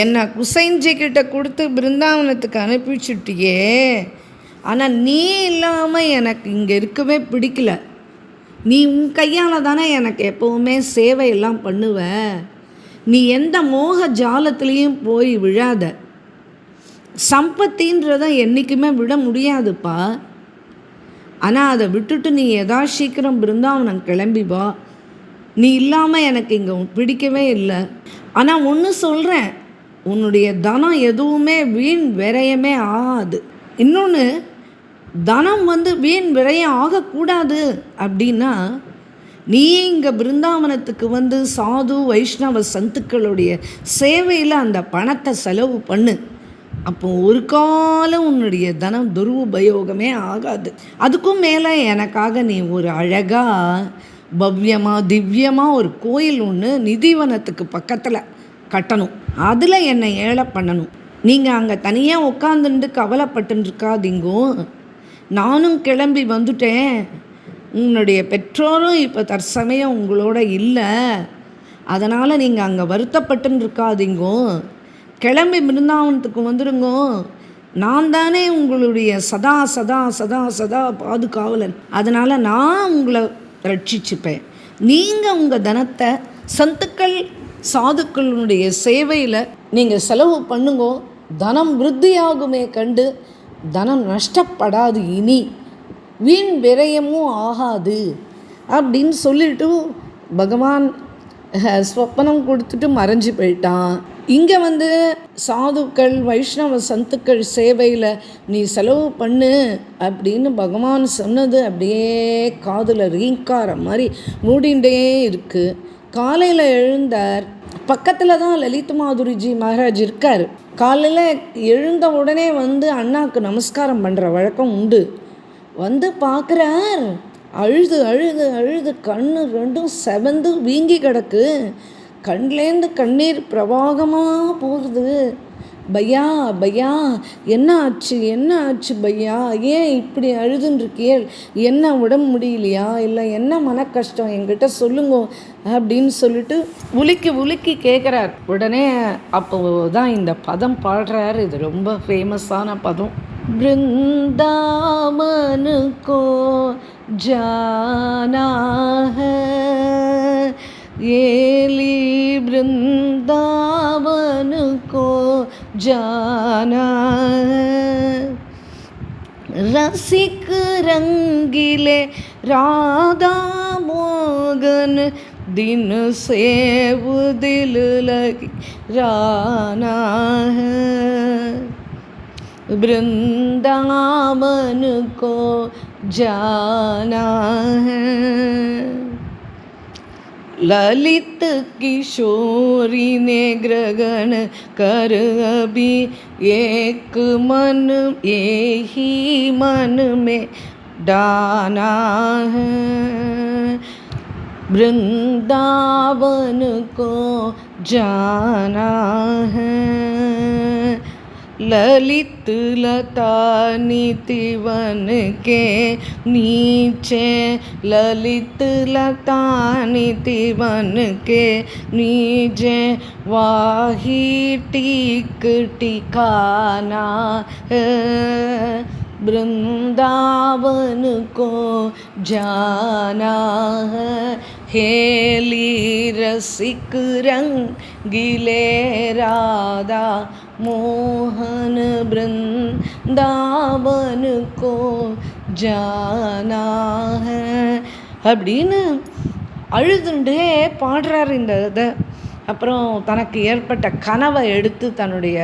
என்னை குசைஞ்சிக்கிட்ட கொடுத்து பிருந்தாவனத்துக்கு அனுப்பிச்சுட்டியே, ஆனால் நீ இல்லாமல் எனக்கு இங்கே இருக்கவே பிடிக்கல. நீ உன் கையால் தானே எனக்கு எப்போவுமே சேவையெல்லாம் பண்ணுவ. நீ எந்த மோக ஜாலத்துலேயும் போய் விழாத. சம்பத்தின்றதை என்றைக்குமே விட முடியாதுப்பா. ஆனால் அதை விட்டுட்டு நீ சீக்கிரம் பிருந்தாவனம் கிளம்பி வா. நீ இல்லாமல் எனக்கு இங்கே பிடிக்கவே இல்லை. ஆனால் ஒன்று சொல்கிறேன், உன்னுடைய தனம் எதுவுமே வீண் விரயமே ஆகாது. இன்னொன்று, தனம் வந்து வீண் விரயம் ஆகக்கூடாது அப்படின்னா நீ இங்கே பிருந்தாவனத்துக்கு வந்து சாது வைஷ்ணவ சந்துக்களுடைய சேவையில் அந்த பணத்தை செலவு பண்ணு. அப்போ ஒரு காலம் உன்னுடைய தனம் துருபயோகமே ஆகாது. அதுக்கும் மேலே எனக்காக நீ ஒரு அழகாக பவ்யமாக திவ்யமாக ஒரு கோயில் ஒன்று நிதிவனத்துக்கு பக்கத்தில் கட்டணும். அதில் என்னை ஏழை பண்ணணும். நீங்கள் அங்கே தனியாக உட்காந்துட்டு கவலைப்பட்டுருக்காதீங்கோ. நானும் கிளம்பி வந்துட்டேன். உன்னுடைய பெற்றோரும் இப்போ தற்சமயம் உங்களோட இல்லை. அதனால் நீங்கள் அங்கே வருத்தப்பட்டுன்னு இருக்காதீங்கோ. கிளம்பி பிருந்தாவனத்துக்கு வந்துடுங்கோ. நான் தானே உங்களுடைய சதா சதா சதா சதா பாதுகாவலன். அதனால் நான் உங்களை ரட்சிச்சுப்பேன். நீங்கள் உங்கள் தனத்தை சந்துக்கள் சாதுக்களுடைய சேவையில் நீங்கள் செலவு பண்ணுங்கோ. தனம் விருத்தியாகுமே கண்டு தனம் நஷ்டப்படாது, இனி வீண் விரயமும் ஆகாது அப்படின்னு சொல்லிட்டு பகவான் ஸ்வப்பனம் கொடுத்துட்டு மறைஞ்சு போயிட்டான். இங்கே வந்து சாதுக்கள் வைஷ்ணவ சந்துக்கள் சேவையில் நீ செலவு பண்ணு அப்படின்னு பகவான் சொன்னது அப்படியே காதில் ரீங்கார மாதிரி மூடிண்டே இருக்குது. காலையில் எழுந்தார். பக்கத்தில் தான் லலித் மாதுரிஜி மகாராஜ் இருக்கார். காலையில் எழுந்த உடனே வந்து அண்ணாவுக்கு நமஸ்காரம் பண்ணுற வழக்கம் உண்டு. வந்து பார்க்குறார், அழுது அழுது அழுது கண்ணு ரெண்டும் செவந்து வீங்கி கிடக்கு. கண்லேருந்து கண்ணீர் பிரவாகமாக போகுது. பையா பையா என்ன ஆச்சு என்ன ஆச்சு பையா, ஏன் இப்படி அழுதுன்றிருக்கியல், என்ன உடம்பு முடியலையா, இல்லை என்ன மன கஷ்டம் என்கிட்ட சொல்லுங்க அப்படின்னு சொல்லிட்டு உலுக்கி உலுக்கி கேட்குறார். உடனே அப்போ தான் இந்த பதம் பாடுறார். இது ரொம்ப ஃபேமஸான பதம். பிருந்தாவனுக்கோ ஜானா ஹை ஏலி वृंदावन को जाना रसिक रंगीले राधा मोगन दिन से वो दिल लगी राना है वृंदावन को जाना है ललित किशोरी ने ग्रहण कर अभी एक मन यही मन में डाना है वृंदावन को जाना है ललित लता नीतिवन के नीचे ललित लता नीतिवन के नीचे वाही टीक टिकाना है वृंदावन को जाना है हेली रसिक रंगीले राधा मोहन वृंदावन को जाना है அப்படின்னு அழுதுண்டே பாடுறார் இந்த இதை. அப்புறம் தனக்கு ஏற்பட்ட கனவை எடுத்து தன்னுடைய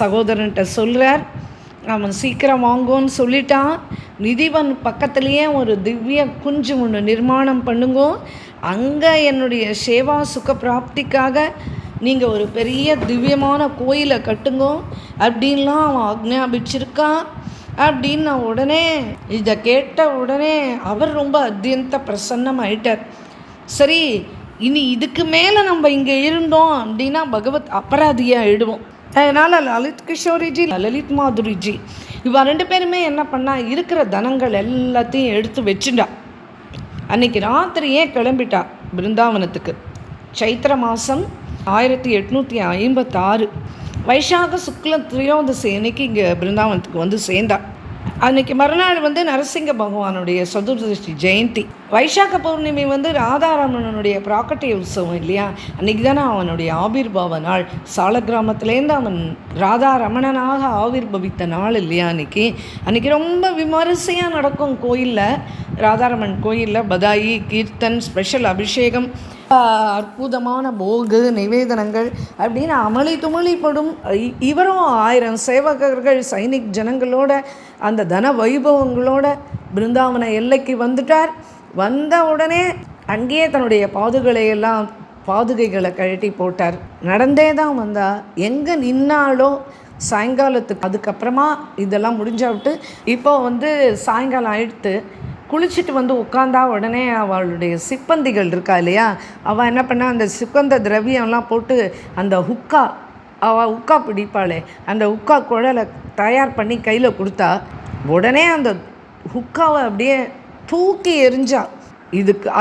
சகோதரன்கிட்ட சொல்கிறார். அவன் சீக்கிரம் வாங்கோன்னு சொல்லிட்டான். நிதிவன் பக்கத்துலேயே ஒரு திவ்ய குஞ்சு ஒன்று நிர்மாணம் பண்ணுங்கோ, அங்கே என்னுடைய சேவா சுக பிராப்திக்காக நீங்கள் ஒரு பெரிய திவ்யமான கோயிலை கட்டுங்கோ அப்படின்லாம் அவன் ஆக்ஞாபிச்சிருக்கான். அப்படின்னு நான் உடனே இதை கேட்ட உடனே அவர் ரொம்ப அத்தியந்த பிரசன்னம் ஆயிட்டார். சரி, இனி இதுக்கு மேலே நம்ம இங்கே இருந்தோம் அப்படின்னா பகவத் அபராதியாக ஆயிடுவோம். அதனால் லலித் கிஷோரிஜி லலித் மாதுரிஜி இவ ரெண்டு பேருமே என்ன பண்ணா, இருக்கிற தனங்கள் எல்லாத்தையும் எடுத்து வச்சுட்டா. அன்னைக்கு ராத்திரியே கிளம்பிட்டா பிருந்தாவனத்துக்கு. சைத்திர மாதம் 1856 வைசாக சுக்ல திரையோதசி அன்னைக்கு இங்கே பிருந்தாவனத்துக்கு வந்து சேர்ந்தா. அன்றைக்கி மறுநாள் வந்து நரசிங்க பகவானுடைய சதுர்தசி ஜெயந்தி. வைசாக பௌர்ணமி வந்து ராதாரமணனுடைய பிராக்கட்டிய உற்சவம் இல்லையா, அன்றைக்கி தானே அவனுடைய ஆவிர்பாவ நாள். சால கிராமத்துலேருந்து அவன் ராதாரமணனாக ஆவிர்பவித்த நாள் இல்லையா அன்றைக்கி ரொம்ப விமரிசையாக நடக்கும் கோயிலில், ராதாரமன் கோயிலில் பதாயி கீர்த்தன், ஸ்பெஷல் அபிஷேகம், அற்புதமான போகு நிவேதனங்கள் அப்படின்னு அமளி துமளிப்படும். இவரும் 1000 சேவகர்கள் சைனிக் ஜனங்களோட அந்த தன வைபவங்களோட பிருந்தாவன எல்லைக்கு வந்துட்டார். வந்த உடனே அங்கேயே தன்னுடைய பாதுகைகளை கழட்டி போட்டார். நடந்தே தான் வந்தா. எங்கே நின்னாலோ சாயங்காலத்துக்கு அதுக்கப்புறமா இதெல்லாம் முடிஞ்சா விட்டு இப்போ வந்து சாயங்காலம் ஆயிடுத்து. குளிச்சுட்டு வந்து உட்காந்தா உடனே அவளுடைய சிப்பந்திகள் இருக்கா இல்லையா, அவள் என்ன பண்ணா, அந்த சுகந்த திரவியம்லாம் போட்டு அந்த அவள் உக்கா பிடிப்பாளே, அந்த உக்கா குழலை தயார் பண்ணி கையில் கொடுத்தா. உடனே அந்த ஹுக்காவை அப்படியே தூக்கி எரிஞ்சா.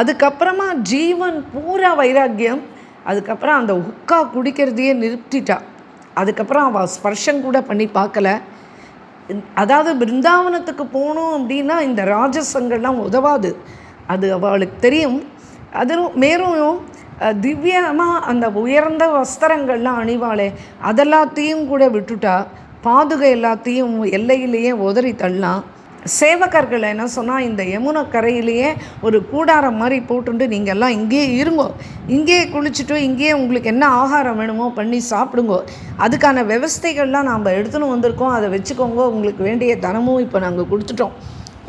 அதுக்கப்புறமா ஜீவன் பூரா வைராக்கியம். அதுக்கப்புறம் அந்த ஹுக்கா குடிக்கிறதையே நிறுத்திட்டா. அதுக்கப்புறம் அவள் ஸ்பர்ஷம் கூட பண்ணி பார்க்கல. அதாவது பிருந்தாவனத்துக்கு போகணும் அப்படின்னா இந்த ராஜசங்கள்லாம் உதவாது, அது அவளுக்கு தெரியும். அதுவும் மேலும் திவ்யமாக அந்த உயர்ந்த வஸ்திரங்கள்லாம் அணிவாளே அதெல்லாத்தையும் கூட விட்டுட்டா. பாதுகை எல்லாத்தையும் எல்லையிலேயே உதறி தள்ளலாம். சேவகர்கள் என்ன சொன்னால், இந்த யமுனை கரையிலேயே ஒரு கூடாரம் மாதிரி போட்டுட்டு நீங்கள் எல்லாம் இங்கேயே இருங்கோ, இங்கேயே குளிச்சுட்டு இங்கேயே உங்களுக்கு என்ன ஆகாரம் வேணுமோ பண்ணி சாப்பிடுங்கோ, அதுக்கான விவஸ்தைகள்லாம் நாம் எடுத்துன்னு வந்திருக்கோம், அதை வச்சுக்கோங்க, உங்களுக்கு வேண்டிய தனமும் இப்போ நாங்கள் கொடுத்துட்டோம்,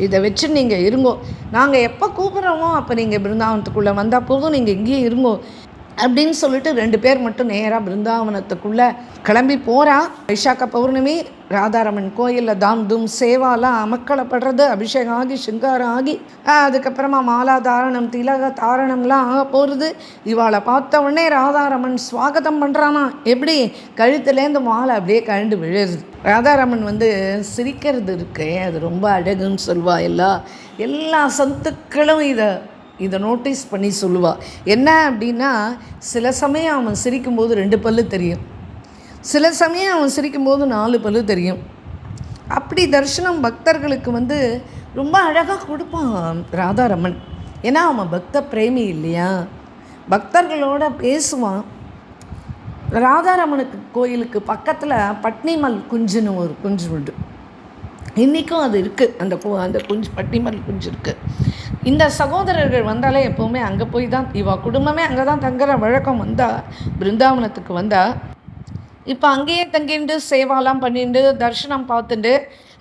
இதை வச்சு நீங்கள் இருங்கோ, நாங்கள் எப்போ கூப்பிட்றோமோ அப்போ நீங்கள் பிருந்தாவனத்துக்குள்ளே வந்தால் போதும், நீங்கள் இங்கேயே இருங்கோ அப்படின்னு சொல்லிட்டு 2 பேர் மட்டும் நேராக பிருந்தாவனத்துக்குள்ளே கிளம்பி போகிறா. வைசாக்க பௌர்ணமி, ராதாரமன் கோயிலில் தாம் தூம் சேவாலாம் அமக்களப்படுறது, அபிஷேகம் ஆகி சிங்காரம் ஆகி அதுக்கப்புறமா மாலா தாரணம் திலக தாரணம்லாம் ஆக போகிறது. இவாளை பார்த்த உடனே ராதாரமன் ஸ்வாகதம் பண்ணுறானா, எப்படி கழுத்துலேருந்து மாலை அப்படியே கழண்டு விழுது. ராதாரமன் சிரிக்கிறது இருக்கு, அது ரொம்ப அழகுன்னு சொல்வா. எல்லா சத்துக்களும் இதை நோட்டீஸ் பண்ணி சொல்லுவாள். என்ன அப்படின்னா, சில சமயம் அவன் சிரிக்கும்போது 2 பல்லு தெரியும், சில சமயம் அவன் சிரிக்கும்போது 4 பல்லு தெரியும். அப்படி தரிசனம் பக்தர்களுக்கு ரொம்ப அழகாக கொடுப்பான் ராதாரமன். ஏன்னா அவன் பக்த பிரேமி இல்லையா, பக்தர்களோட பேசுவான். ராதாரமனுக்கு கோயிலுக்கு பக்கத்தில் பட்னிமல் குஞ்சுன்னு ஒரு குஞ்சு உண்டு, இன்றைக்கும் அது இருக்குது. அந்த குஞ்சு பட்னிமல் குஞ்சு இருக்குது. இந்த சகோதரர்கள் வந்தாலே எப்போவுமே அங்கே போய் தான், இவா குடும்பமே அங்கே தான் தங்குற வழக்கம். பிருந்தாவனத்துக்கு வந்தால் இப்போ அங்கேயே தங்கிட்டு சேவாலாம் பண்ணிட்டு தரிசனம் பார்த்துட்டு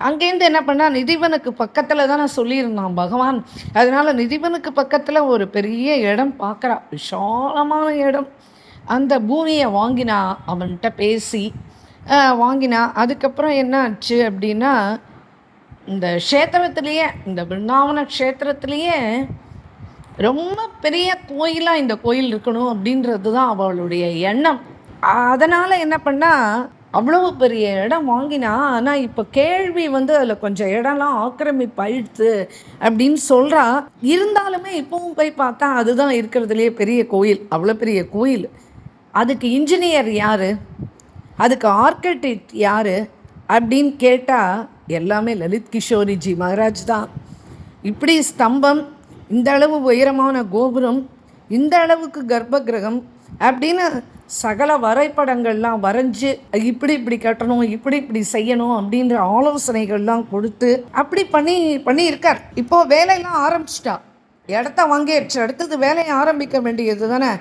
அங்கேருந்து என்ன பண்ணால், நிதிவனுக்கு பக்கத்தில் தான் நான் சொல்லியிருந்தான் பகவான். அதனால் நிதிவனுக்கு பக்கத்தில் ஒரு பெரிய இடம் பார்க்குறா, விசாலமான இடம். அந்த பூமியை வாங்கினா, அவன்கிட்ட பேசி வாங்கினா. அதுக்கப்புறம் என்ன ஆச்சு அப்படின்னா, இந்த க்ஷேத்திரத்துலேயே, இந்த பிருந்தாவன க்ஷேத்திரத்துலேயே ரொம்ப பெரிய கோயிலாக இந்த கோயில் இருக்கணும் அப்படின்றது தான் அவளுடைய எண்ணம். அதனால் என்ன பண்ணால், அவ்வளோ பெரிய இடம் வாங்கினா. ஆனால் இப்போ கேள்வி அதில் கொஞ்சம் இடம்லாம் ஆக்கிரமிப்பாயிடுத்து அப்படின்னு சொல்கிறா. இருந்தாலுமே இப்போவும் போய் பார்த்தா அதுதான் இருக்கிறதுலையே பெரிய கோயில், அவ்வளோ பெரிய கோயில். அதுக்கு இன்ஜினியர் யார், அதுக்கு ஆர்கிடெக்ட் யார் அப்படின்னு கேட்டால் எல்லாமே லலித் கிஷோரிஜி மகாராஜ் தான். இப்படி ஸ்தம்பம், இந்த அளவு உயரமான கோபுரம், இந்த அளவுக்கு கர்ப்பகிரகம் அப்படின்னு சகல வரைபடங்கள்லாம் வரைஞ்சி இப்படி கட்டணும், இப்படி செய்யணும் அப்படின்ற ஆலோசனைகள்லாம் கொடுத்து அப்படி பண்ணியிருக்கார். இப்போது வேலையெல்லாம் ஆரம்பிச்சிட்டா, இடத்த வாங்கிடுச்சு, அடுத்தது வேலையை ஆரம்பிக்க வேண்டியது தானே.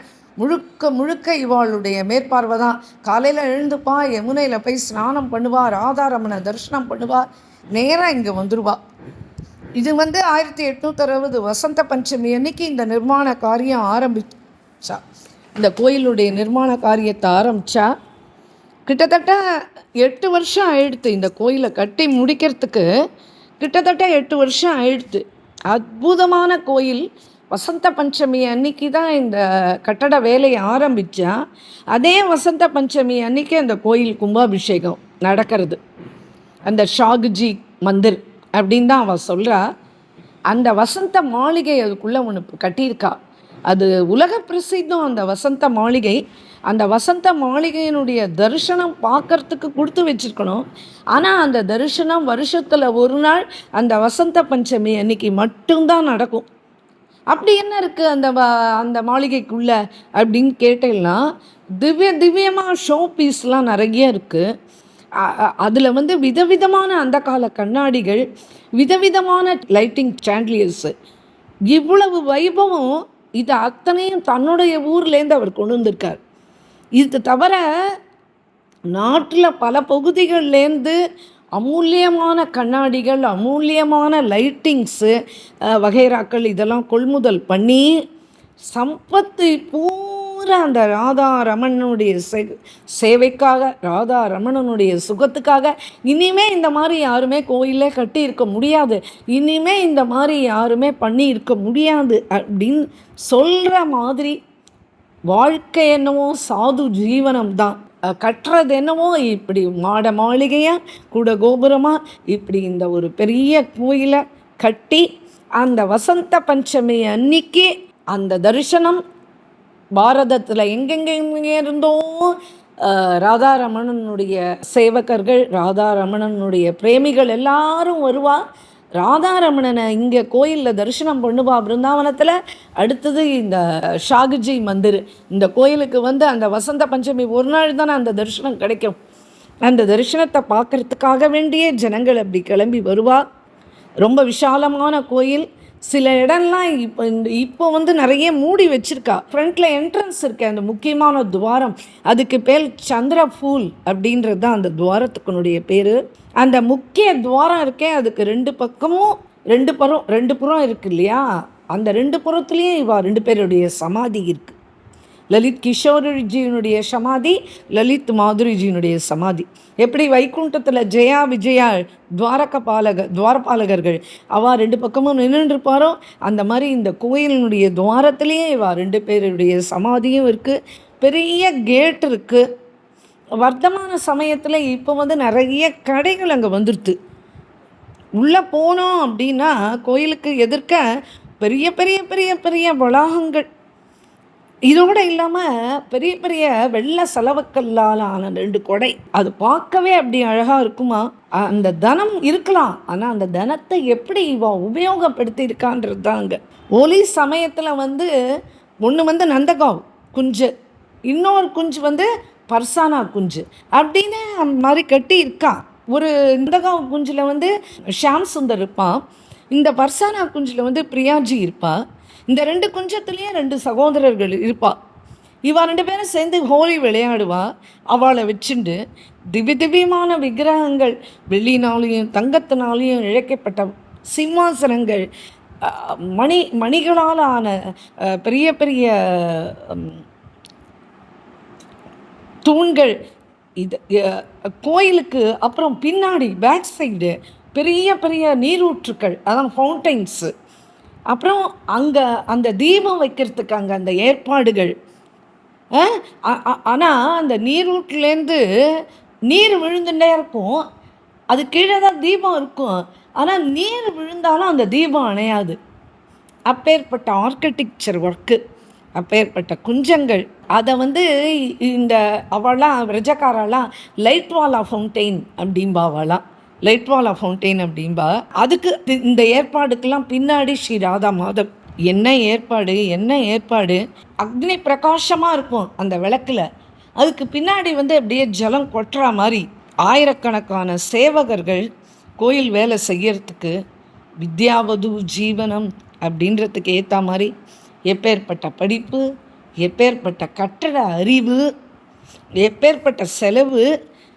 முழுக்க இவாளுடைய மேற்பார்வை தான். காலையில் எழுந்துப்பா, யமுனையில் போய் ஸ்நானம் பண்ணுவா, ராதாரமனை தரிசனம் பண்ணுவா, நேராக இங்கே வந்துடுவா. இது 1860 வசந்த பஞ்சமி அன்னைக்கு இந்த நிர்மாண காரியம் ஆரம்பிச்சா. இந்த கோயிலுடைய நிர்மாண காரியத்தை ஆரம்பித்தா. கிட்டத்தட்ட 8 வருஷம் ஆயிடுத்து. இந்த கோயிலை கட்டி முடிக்கிறதுக்கு கிட்டத்தட்ட 8 வருஷம் ஆயிடுத்து. அற்புதமான கோயில். வசந்த பஞ்சமி அன்னைக்கு தான் இந்த கட்டட வேலையை ஆரம்பித்தா. அதே வசந்த பஞ்சமி அன்னைக்கு அந்த கோயில் கும்பாபிஷேகம் நடக்கிறது. அந்த ஷாகுஜி மந்திர் அப்படின்னு தான் அவள் சொல்கிறா. அந்த வசந்த மாளிகை அதுக்குள்ளே ஒன்று கட்டியிருக்கா. அது உலக பிரசித்தம் அந்த வசந்த மாளிகை. அந்த வசந்த மாளிகையினுடைய தரிசனம் பார்க்கறதுக்கு கொடுத்து வச்சுருக்கணும். ஆனால் அந்த தரிசனம் வருஷத்தில் ஒரு நாள் அந்த வசந்த பஞ்சமி அன்னைக்கு மட்டும்தான் நடக்கும். அப்படி என்ன இருக்குது அந்த மாளிகைக்குள்ளே அப்படின்னு கேட்டேன்னா, திவ்யமாக ஷோ பீஸ்லாம் நிறைய இருக்குது. அதில் விதவிதமான அந்த கால கண்ணாடிகள், விதவிதமான லைட்டிங் சாண்டிலியர்ஸு, இவ்வளவு வைபவம். இது அத்தனையும் தன்னுடைய ஊர்லேருந்து அவர் கொண்டு வந்திருக்கார். இது தவிர நாட்டில் பல பகுதிகள்லேருந்து அமூல்யமான கண்ணாடிகள், அமூல்யமான லைட்டிங்ஸு வகைராக்கள் இதெல்லாம் கொள்முதல் பண்ணி சம்பத்து பூரா அந்த ராதாரமணனுடைய சேவைக்காக, ராதாரமணனுடைய சுகத்துக்காக. இனிமே இந்த மாதிரி யாருமே கோயிலே கட்டி இருக்க முடியாது, இனிமே இந்த மாதிரி யாருமே பண்ணி இருக்க முடியாது அப்படின்னு சொல்கிற மாதிரி வாழ்க்கை என்னவோ சாது ஜீவனம் தான். கட்டுறது என்னவோ இப்படி மாட மாளிகையாக கூட கோபுரமாக இப்படி இந்த ஒரு பெரிய கோயிலை கட்டி அந்த வசந்த பஞ்சமி அன்னைக்கு அந்த தரிசனம் பாரதத்தில் எங்கெங்கே இருந்தோ ராதாரமணனுடைய சேவகர்கள், ராதாரமணனுடைய பிரேமிகள் எல்லாரும் வருவா. ராதாரமணனை இங்கே கோயிலில் தரிசனம் பண்ணுவா பிருந்தாவனத்தில். அடுத்தது இந்த ஷாகுஜி மந்திர், இந்த கோயிலுக்கு அந்த வசந்த பஞ்சமி ஒரு நாள் தானே அந்த தரிசனம் கிடைக்கும். அந்த தரிசனத்தை பார்க்குறதுக்காக வேண்டிய ஜனங்கள் அப்படி கிளம்பி வருவா. ரொம்ப விஷாலமான கோயில். சில இடம்லாம் இப்போ வந்து நிறைய மூடி வச்சுருக்கா. ஃப்ரண்ட்டில் என்ட்ரன்ஸ் இருக்கு, அந்த முக்கியமான துவாரம், அதுக்கு பேர் சந்திரஃபூல் அப்படின்றது தான் அந்த துவாரத்துக்குனுடைய பேர். அந்த முக்கிய துவாரம் இருக்கே, அதுக்கு ரெண்டு புறம் இருக்கு இல்லையா, அந்த ரெண்டு புறத்துலேயும் இவா ரெண்டு பேருடைய சமாதி இருக்குது. லலித் கிஷோரிஜியினுடைய சமாதி, லலித் மாதுரிஜியினுடைய சமாதி. எப்படி வைகுண்டத்தில் ஜெயா விஜயா துவாரபாலகர்கள் அவள் ரெண்டு பக்கமும் நின்றுருப்பாரோ, அந்த மாதிரி இந்த கோயிலினுடைய துவாரத்திலேயே இவா ரெண்டு பேருடைய சமாதியும் இருக்குது. பெரிய கேட் இருக்குது. வர்த்தமான சமயத்தில் இப்போ வந்து நிறைய கடைகள் அங்கே வந்துடுது. உள்ளே போனோம் அப்படின்னா கோயிலுக்கு எதிர்க்க பெரிய பெரிய பெரிய பெரிய வளாகங்கள். இதோடு இல்லாமல் பெரிய பெரிய வெள்ளை செலவுக்கல்லால் ஆன 2 கொடை, அது பார்க்கவே அப்படி அழகாக இருக்குமா. அந்த தனம் இருக்கலாம், ஆனால் அந்த தனத்தை எப்படி இவ உபயோகப்படுத்தி இருக்கான்றது தான் அங்கே. ஒலி சமயத்தில் வந்து ஒன்று வந்து நந்தகாவ் குஞ்சு, இன்னொரு குஞ்சு வந்து பர்சானா குஞ்சு அப்படின்னு அந்த மாதிரி கட்டி இருக்கா. ஒரு நந்தகாவ் குஞ்சில் வந்து ஷாம் சுந்தர் இருப்பான், இந்த பர்சானா குஞ்சில் வந்து பிரியாஜி இருப்பாள். இந்த 2 குஞ்சத்துலேயே 2 சகோதரர்கள் இருப்பாள். இவா 2 பேரும் சேர்ந்து ஹோலி விளையாடுவா. அவளை வச்சுண்டு திவ்யமான விக்கிரகங்கள், வெள்ளினாலையும் தங்கத்தினாலையும் இழைக்கப்பட்ட சிம்மாசனங்கள், மணிகளால் ஆன பெரிய பெரிய தூண்கள், இது கோயிலுக்கு அப்புறம் பின்னாடி பேக் சைடு பெரிய பெரிய நீரூற்றுக்கள், அதான் ஃபவுண்டைன்ஸு. அப்புறம் அங்கே அந்த தீபம் வைக்கிறதுக்கு அங்கே அந்த ஏற்பாடுகள். ஆனால் அந்த நீரூட்டிலேருந்து நீர் விழுந்துட்டே இருக்கும், அது கீழே தான் தீபம் இருக்கும், ஆனால் நீர் விழுந்தாலும் அந்த தீபம் அணையாது. அப்பேற்பட்ட ஆர்கிடெக்சர் ஒர்க்கு, அப்பேற்பட்ட குஞ்சங்கள். அதை வந்து இந்த அவளாம் விரஜக்காரெல்லாம் லைட்வாலா ஃபவுண்டெயின் அப்படிம்பாவலாம், லைட்வாலா ஃபவுண்டெயின் அப்படின்பா. அதுக்கு இந்த ஏற்பாடுக்கெல்லாம் பின்னாடி ஸ்ரீ ராதா மாதவ். என்ன ஏற்பாடு! அக்னி பிரகாசமாக இருக்கும் அந்த விளக்கில், அதுக்கு பின்னாடி வந்து அப்படியே ஜலம் கொட்டுற மாதிரி ஆயிரக்கணக்கான சேவகர்கள் கோயில் வேலை செய்யறதுக்கு. வித்யாவது ஜீவனம் அப்படின்றதுக்கு ஏற்ற மாதிரி எப்பேற்பட்ட படிப்பு, எப்பேற்பட்ட கட்டட அறிவு, எப்பேற்பட்ட செலவு,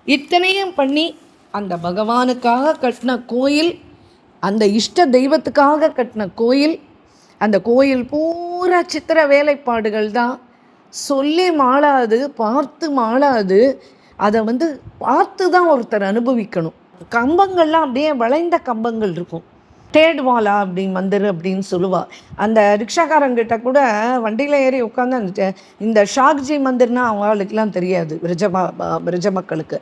இத்தனையும் பண்ணி அந்த பகவானுக்காக கட்டின கோயில், அந்த இஷ்ட தெய்வத்துக்காக கட்டின கோயில். அந்த கோயில் பூரா சித்திர வேலைப்பாடுகள் தான், சொல்லி மாளாது, பார்த்து மாளாது. அதை வந்து பார்த்து தான் ஒருத்தர் அனுபவிக்கணும். கம்பங்கள்லாம் அப்படியே வளைந்த கம்பங்கள் இருக்கும். தேடுவாளா அப்படின்னு மந்திர் அப்படின்னு சொல்லுவாள். அந்த ரிக்ஷாக்காரங்கிட்ட கூட வண்டியில் ஏறி உட்காந்து அந்த இந்த ஷாக்ஜி மந்திர்னால் அவங்களுக்கெல்லாம் தெரியாது, பிரஜ மக்களுக்கு.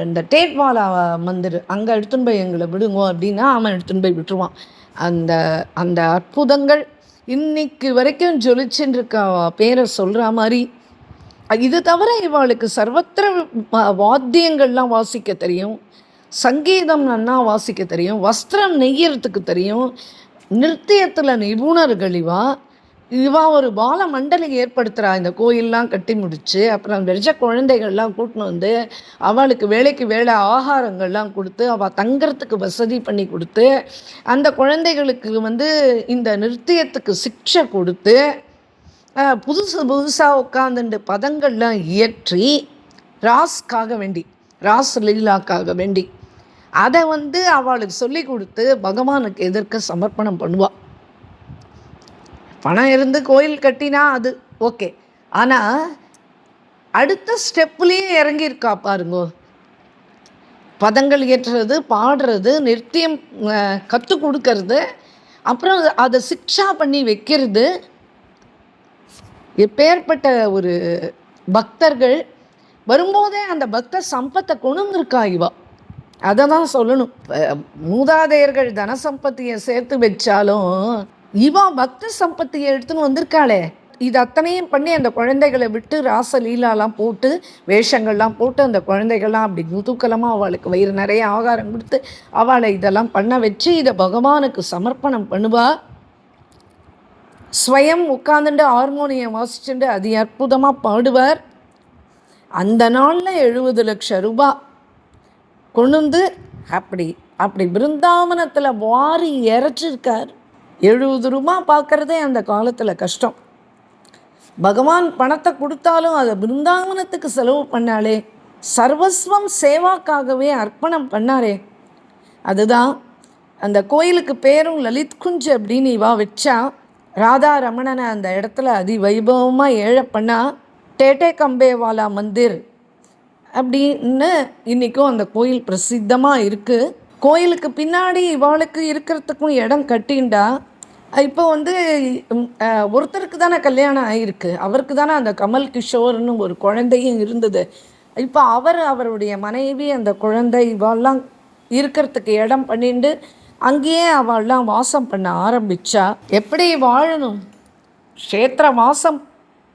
இந்த டேட்வாலா மந்திர் அங்கே எடுத்துன்னு போய் எங்களை விடுங்கோ அப்படின்னா அவன் எடுத்துன்னு போய் விட்டுருவான். அந்த அந்த அற்புதங்கள் இன்னைக்கு வரைக்கும் ஜொலிச்சுன்னு இருக்க பேரை சொல்கிற மாதிரி. இது தவிர இவளுக்கு சர்வத்திர வாத்தியங்கள்லாம் வாசிக்க தெரியும், சங்கீதம் நன்னா வாசிக்க தெரியும், வஸ்திரம் நெய்யறதுக்கு தெரியும், நிருத்தியத்தில் நிபுணர்கள். இவா ஒரு பால மண்டலை ஏற்படுத்துகிறா இந்த கோயிலெலாம் கட்டி முடித்து. அப்புறம் வெறிச்ச குழந்தைகள்லாம் கூட்டின்னு வந்து அவளுக்கு வேலைக்கு வேலை ஆகாரங்கள்லாம் கொடுத்து, அவள் தங்கிறதுக்கு வசதி பண்ணி கொடுத்து, அந்த குழந்தைகளுக்கு வந்து இந்த நிருத்தியத்துக்கு சிக்ஷை கொடுத்து, புதுசாக உட்காந்துட்டு பதங்கள்லாம் இயற்றி ராஸ் லீலாக்காக வேண்டி அதை வந்து அவளுக்கு சொல்லி கொடுத்து பகவானுக்கு எதிர்க்க சமர்ப்பணம் பண்ணுவாள். பணம் இருந்து கோயில் கட்டினா அது ஓகே, ஆனால் அடுத்த ஸ்டெப்லேயே இறங்கியிருக்கா பாருங்கோ. பதங்கள் ஏற்றுறது, பாடுறது, நிருத்தியம் கற்றுக் கொடுக்கறது, அப்புறம் அதை சிக்ஷா பண்ணி வைக்கிறது. எப்பேற்பட்ட ஒரு பக்தர்கள் வரும்போதே அந்த பக்த சம்பத்தை கொண்டுருக்கா இவா. அதை தான் சொல்லணும். மூதாதையர்கள் தன சம்பத்தியை சேர்த்து வச்சாலும் இவா பக்த சம்பத்தியை எடுத்துன்னு வந்திருக்காளே. இது அத்தனையும் பண்ணி அந்த குழந்தைகளை விட்டு ராசலீலாலாம் போட்டு, வேஷங்கள்லாம் போட்டு, அந்த குழந்தைகள்லாம் அப்படி முதுக்கலமாக அவளுக்கு வயிறு நிறைய ஆகாரம் கொடுத்து அவளை இதெல்லாம் பண்ண வச்சு இதை பகவானுக்கு சமர்ப்பணம் பண்ணுவா. ஸ்வயம் உட்காந்துட்டு ஹார்மோனியம் வாசிச்சுட்டு அதி அற்புதமாக பாடுவார். அந்த நாளில் 70 லட்சம் ரூபாய் கொண்டு அப்படி அப்படி பிருந்தாவனத்தில் வாரி இறைச்சிருக்கார். 70 ரூபா பார்க்குறதே அந்த காலத்தில் கஷ்டம். பகவான் பணத்தை கொடுத்தாலும் அதை பிருந்தாவனத்துக்கு செலவு பண்ணாலே, சர்வஸ்வம் சேவாக்காகவே அர்ப்பணம் பண்ணாரே, அதுதான் அந்த கோயிலுக்கு பேரும் லலித் குஞ்ச் அப்படின்னு இவா வச்சா. ராதா ரமணனை அந்த இடத்துல அதிவைபவமாக ஏழை பண்ணா. டேட்டே கம்பேவாலா மந்திர் அப்படின்னு இன்றைக்கும் அந்த கோயில் பிரசித்தமாக இருக்குது. கோயிலுக்கு பின்னாடி இவாளுக்கு இருக்கிறதுக்கும் இடம் கட்டிண்டா. இப்போ ஒருத்தருக்கு தானே கல்யாணம் ஆகிருக்கு, அவருக்கு தானே அந்த கமல் கிஷோர்னு ஒரு குழந்தையும் இருந்தது. இப்போ அவருடைய மனைவி அந்த குழந்தை இவாள்லாம் இருக்கிறதுக்கு இடம் பண்ணிட்டு அங்கேயே அவள்லாம் வாசம் பண்ண ஆரம்பித்தா. எப்படி வாழணும், க்ஷேத்திர வாசம்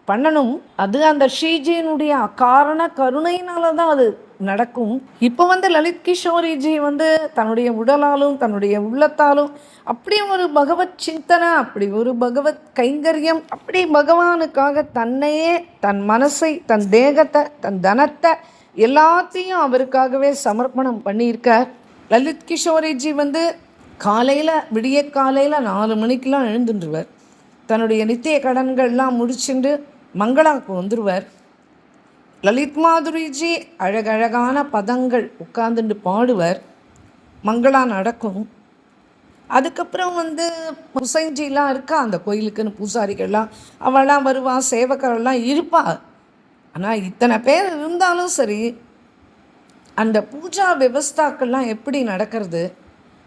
பண்ணணும், அது அந்த ஸ்ரீஜியினுடைய அகாரண கருணையினால தான் அது நடக்கும். இப்போ லலித் கிஷோரிஜி தன்னுடைய உடலாலும் தன்னுடைய உள்ளத்தாலும் அப்படி ஒரு பகவத் சிந்தனை, அப்படி ஒரு பகவத் கைங்கரியம், அப்படி பகவானுக்காக தன்னையே, தன் மனசை, தன் தேகத்தை, தன் தனத்தை எல்லாத்தையும் அவருக்காகவே சமர்ப்பணம் பண்ணியிருக்கார். லலித் கிஷோரிஜி காலையில் விடிய காலையில் 4 மணிக்கெலாம் எழுந்துருவார். தன்னுடைய நித்திய கடன்கள்லாம் முடிச்சுட்டு மங்களாவுக்கு வந்துடுவார். லலித் மாதுரிஜி அழகழகான பதங்கள் உட்காந்துட்டு பாடுவார். மங்களா நடக்கும். அதுக்கப்புறம் புசைஞ்சிலாம் இருக்கா அந்த கோயிலுக்குன்னு, பூசாரிகள்லாம் அவள்லாம் வருவா, சேவக்கரெல்லாம் இருப்பா. ஆனால் இத்தனை பேர் இருந்தாலும் சரி, அந்த பூஜா விவஸ்தாக்கள்லாம் எப்படி நடக்கிறது,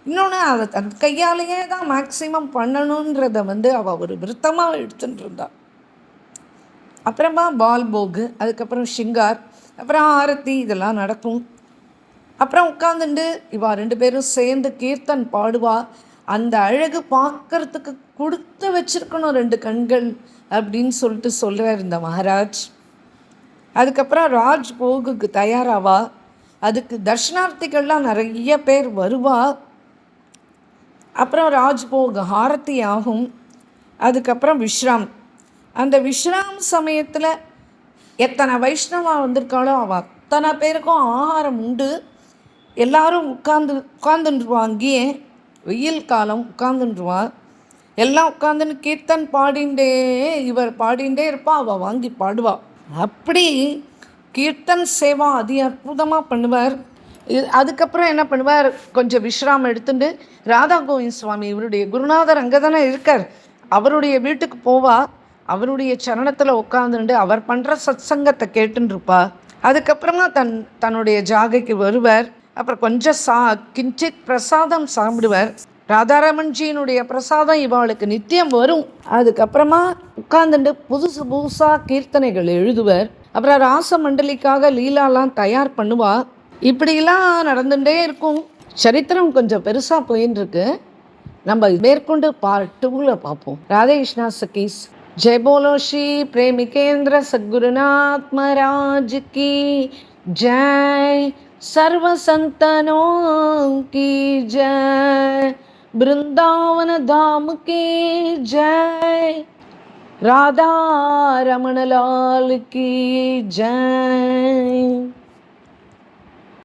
இன்னொன்று அதை தன் கையாலேயே தான் மேக்சிமம் பண்ணணுன்றதை அவள் ஒரு விருத்தமாக எடுத்துகிட்டு இருந்தாள். அப்புறமா பால் போகு, அதுக்கப்புறம் ஷிங்கார், அப்புறம் ஆரத்தி, இதெல்லாம் நடக்கும். அப்புறம் உட்காந்துட்டு இவா 2 பேரும் சேர்ந்து கீர்த்தன் பாடுவா. அந்த அழகு பார்க்கறதுக்கு கொடுத்து வச்சிருக்கணும் 2 கண்கள் அப்படின்னு சொல்கிறார் இந்த மகாராஜ். அதுக்கப்புறம் ராஜ் போகுக்கு தயாராவா. அதுக்கு தர்ஷனார்த்திகள்லாம் நிறைய பேர் வருவா. அப்புறம் ராஜ்போக் ஆரத்தி ஆகும். அதுக்கப்புறம் விஷ்ராம். அந்த விஷ்ராம் சமயத்தில் எத்தனை வைஷ்ணவா வந்திருக்காளோ அவள் அத்தனை பேருக்கும் ஆகாரம் உண்டு. எல்லாரும் உட்காந்துருவா. அங்கேயே வெயில் காலம் உட்காந்துருவா. எல்லாம் உட்காந்துன்னு கீர்த்தன் பாடிண்டே, இவர் பாடிண்டே இருப்பா, அவள் வாங்கி பாடுவா. அப்படி கீர்த்தன் சேவா அதி அற்புதமாக பண்ணுவார். அதுக்கப்புறம் என்ன பண்ணுவார், கொஞ்சம் விஷ்ராம் எடுத்துட்டு ராதா கோவிந்த் சுவாமி, இவருடைய குருநாதர் அங்கே தானே இருக்கார், அவருடைய வீட்டுக்கு போவா. அவருடைய சரணத்தில் உட்காந்துட்டு அவர் பண்ணுற சத்சங்கத்தை கேட்டுருப்பா. அதுக்கப்புறமா தன்னுடைய ஜாகைக்கு வருவார். அப்புறம் கொஞ்சம் கிஞ்சித் பிரசாதம் சாப்பிடுவார். ராதாரமன்ஜியினுடைய பிரசாதம் இவாளுக்கு நித்தியம் வரும். அதுக்கப்புறமா உட்காந்துட்டு புதுசாக கீர்த்தனைகள் எழுதுவார். அப்புறம் ராச மண்டலிக்காக லீலாலாம் தயார் பண்ணுவா. இப்படிலாம் நடந்துகிட்டே இருக்கும். சரித்திரம் கொஞ்சம் பெருசாக போயின்னு இருக்கு. நம்ம மேற்கொண்டு பார்ட் 2ல் பார்ப்போம். ராதே கிருஷ்ணா சகீஸ். जय बोलो श्री प्रेमिकेंद्र सद्गुरुनाथ महाराज की जय। सर्व संतनों की जय। वृंदावन धाम की जय। राधा रमण लाल की जय।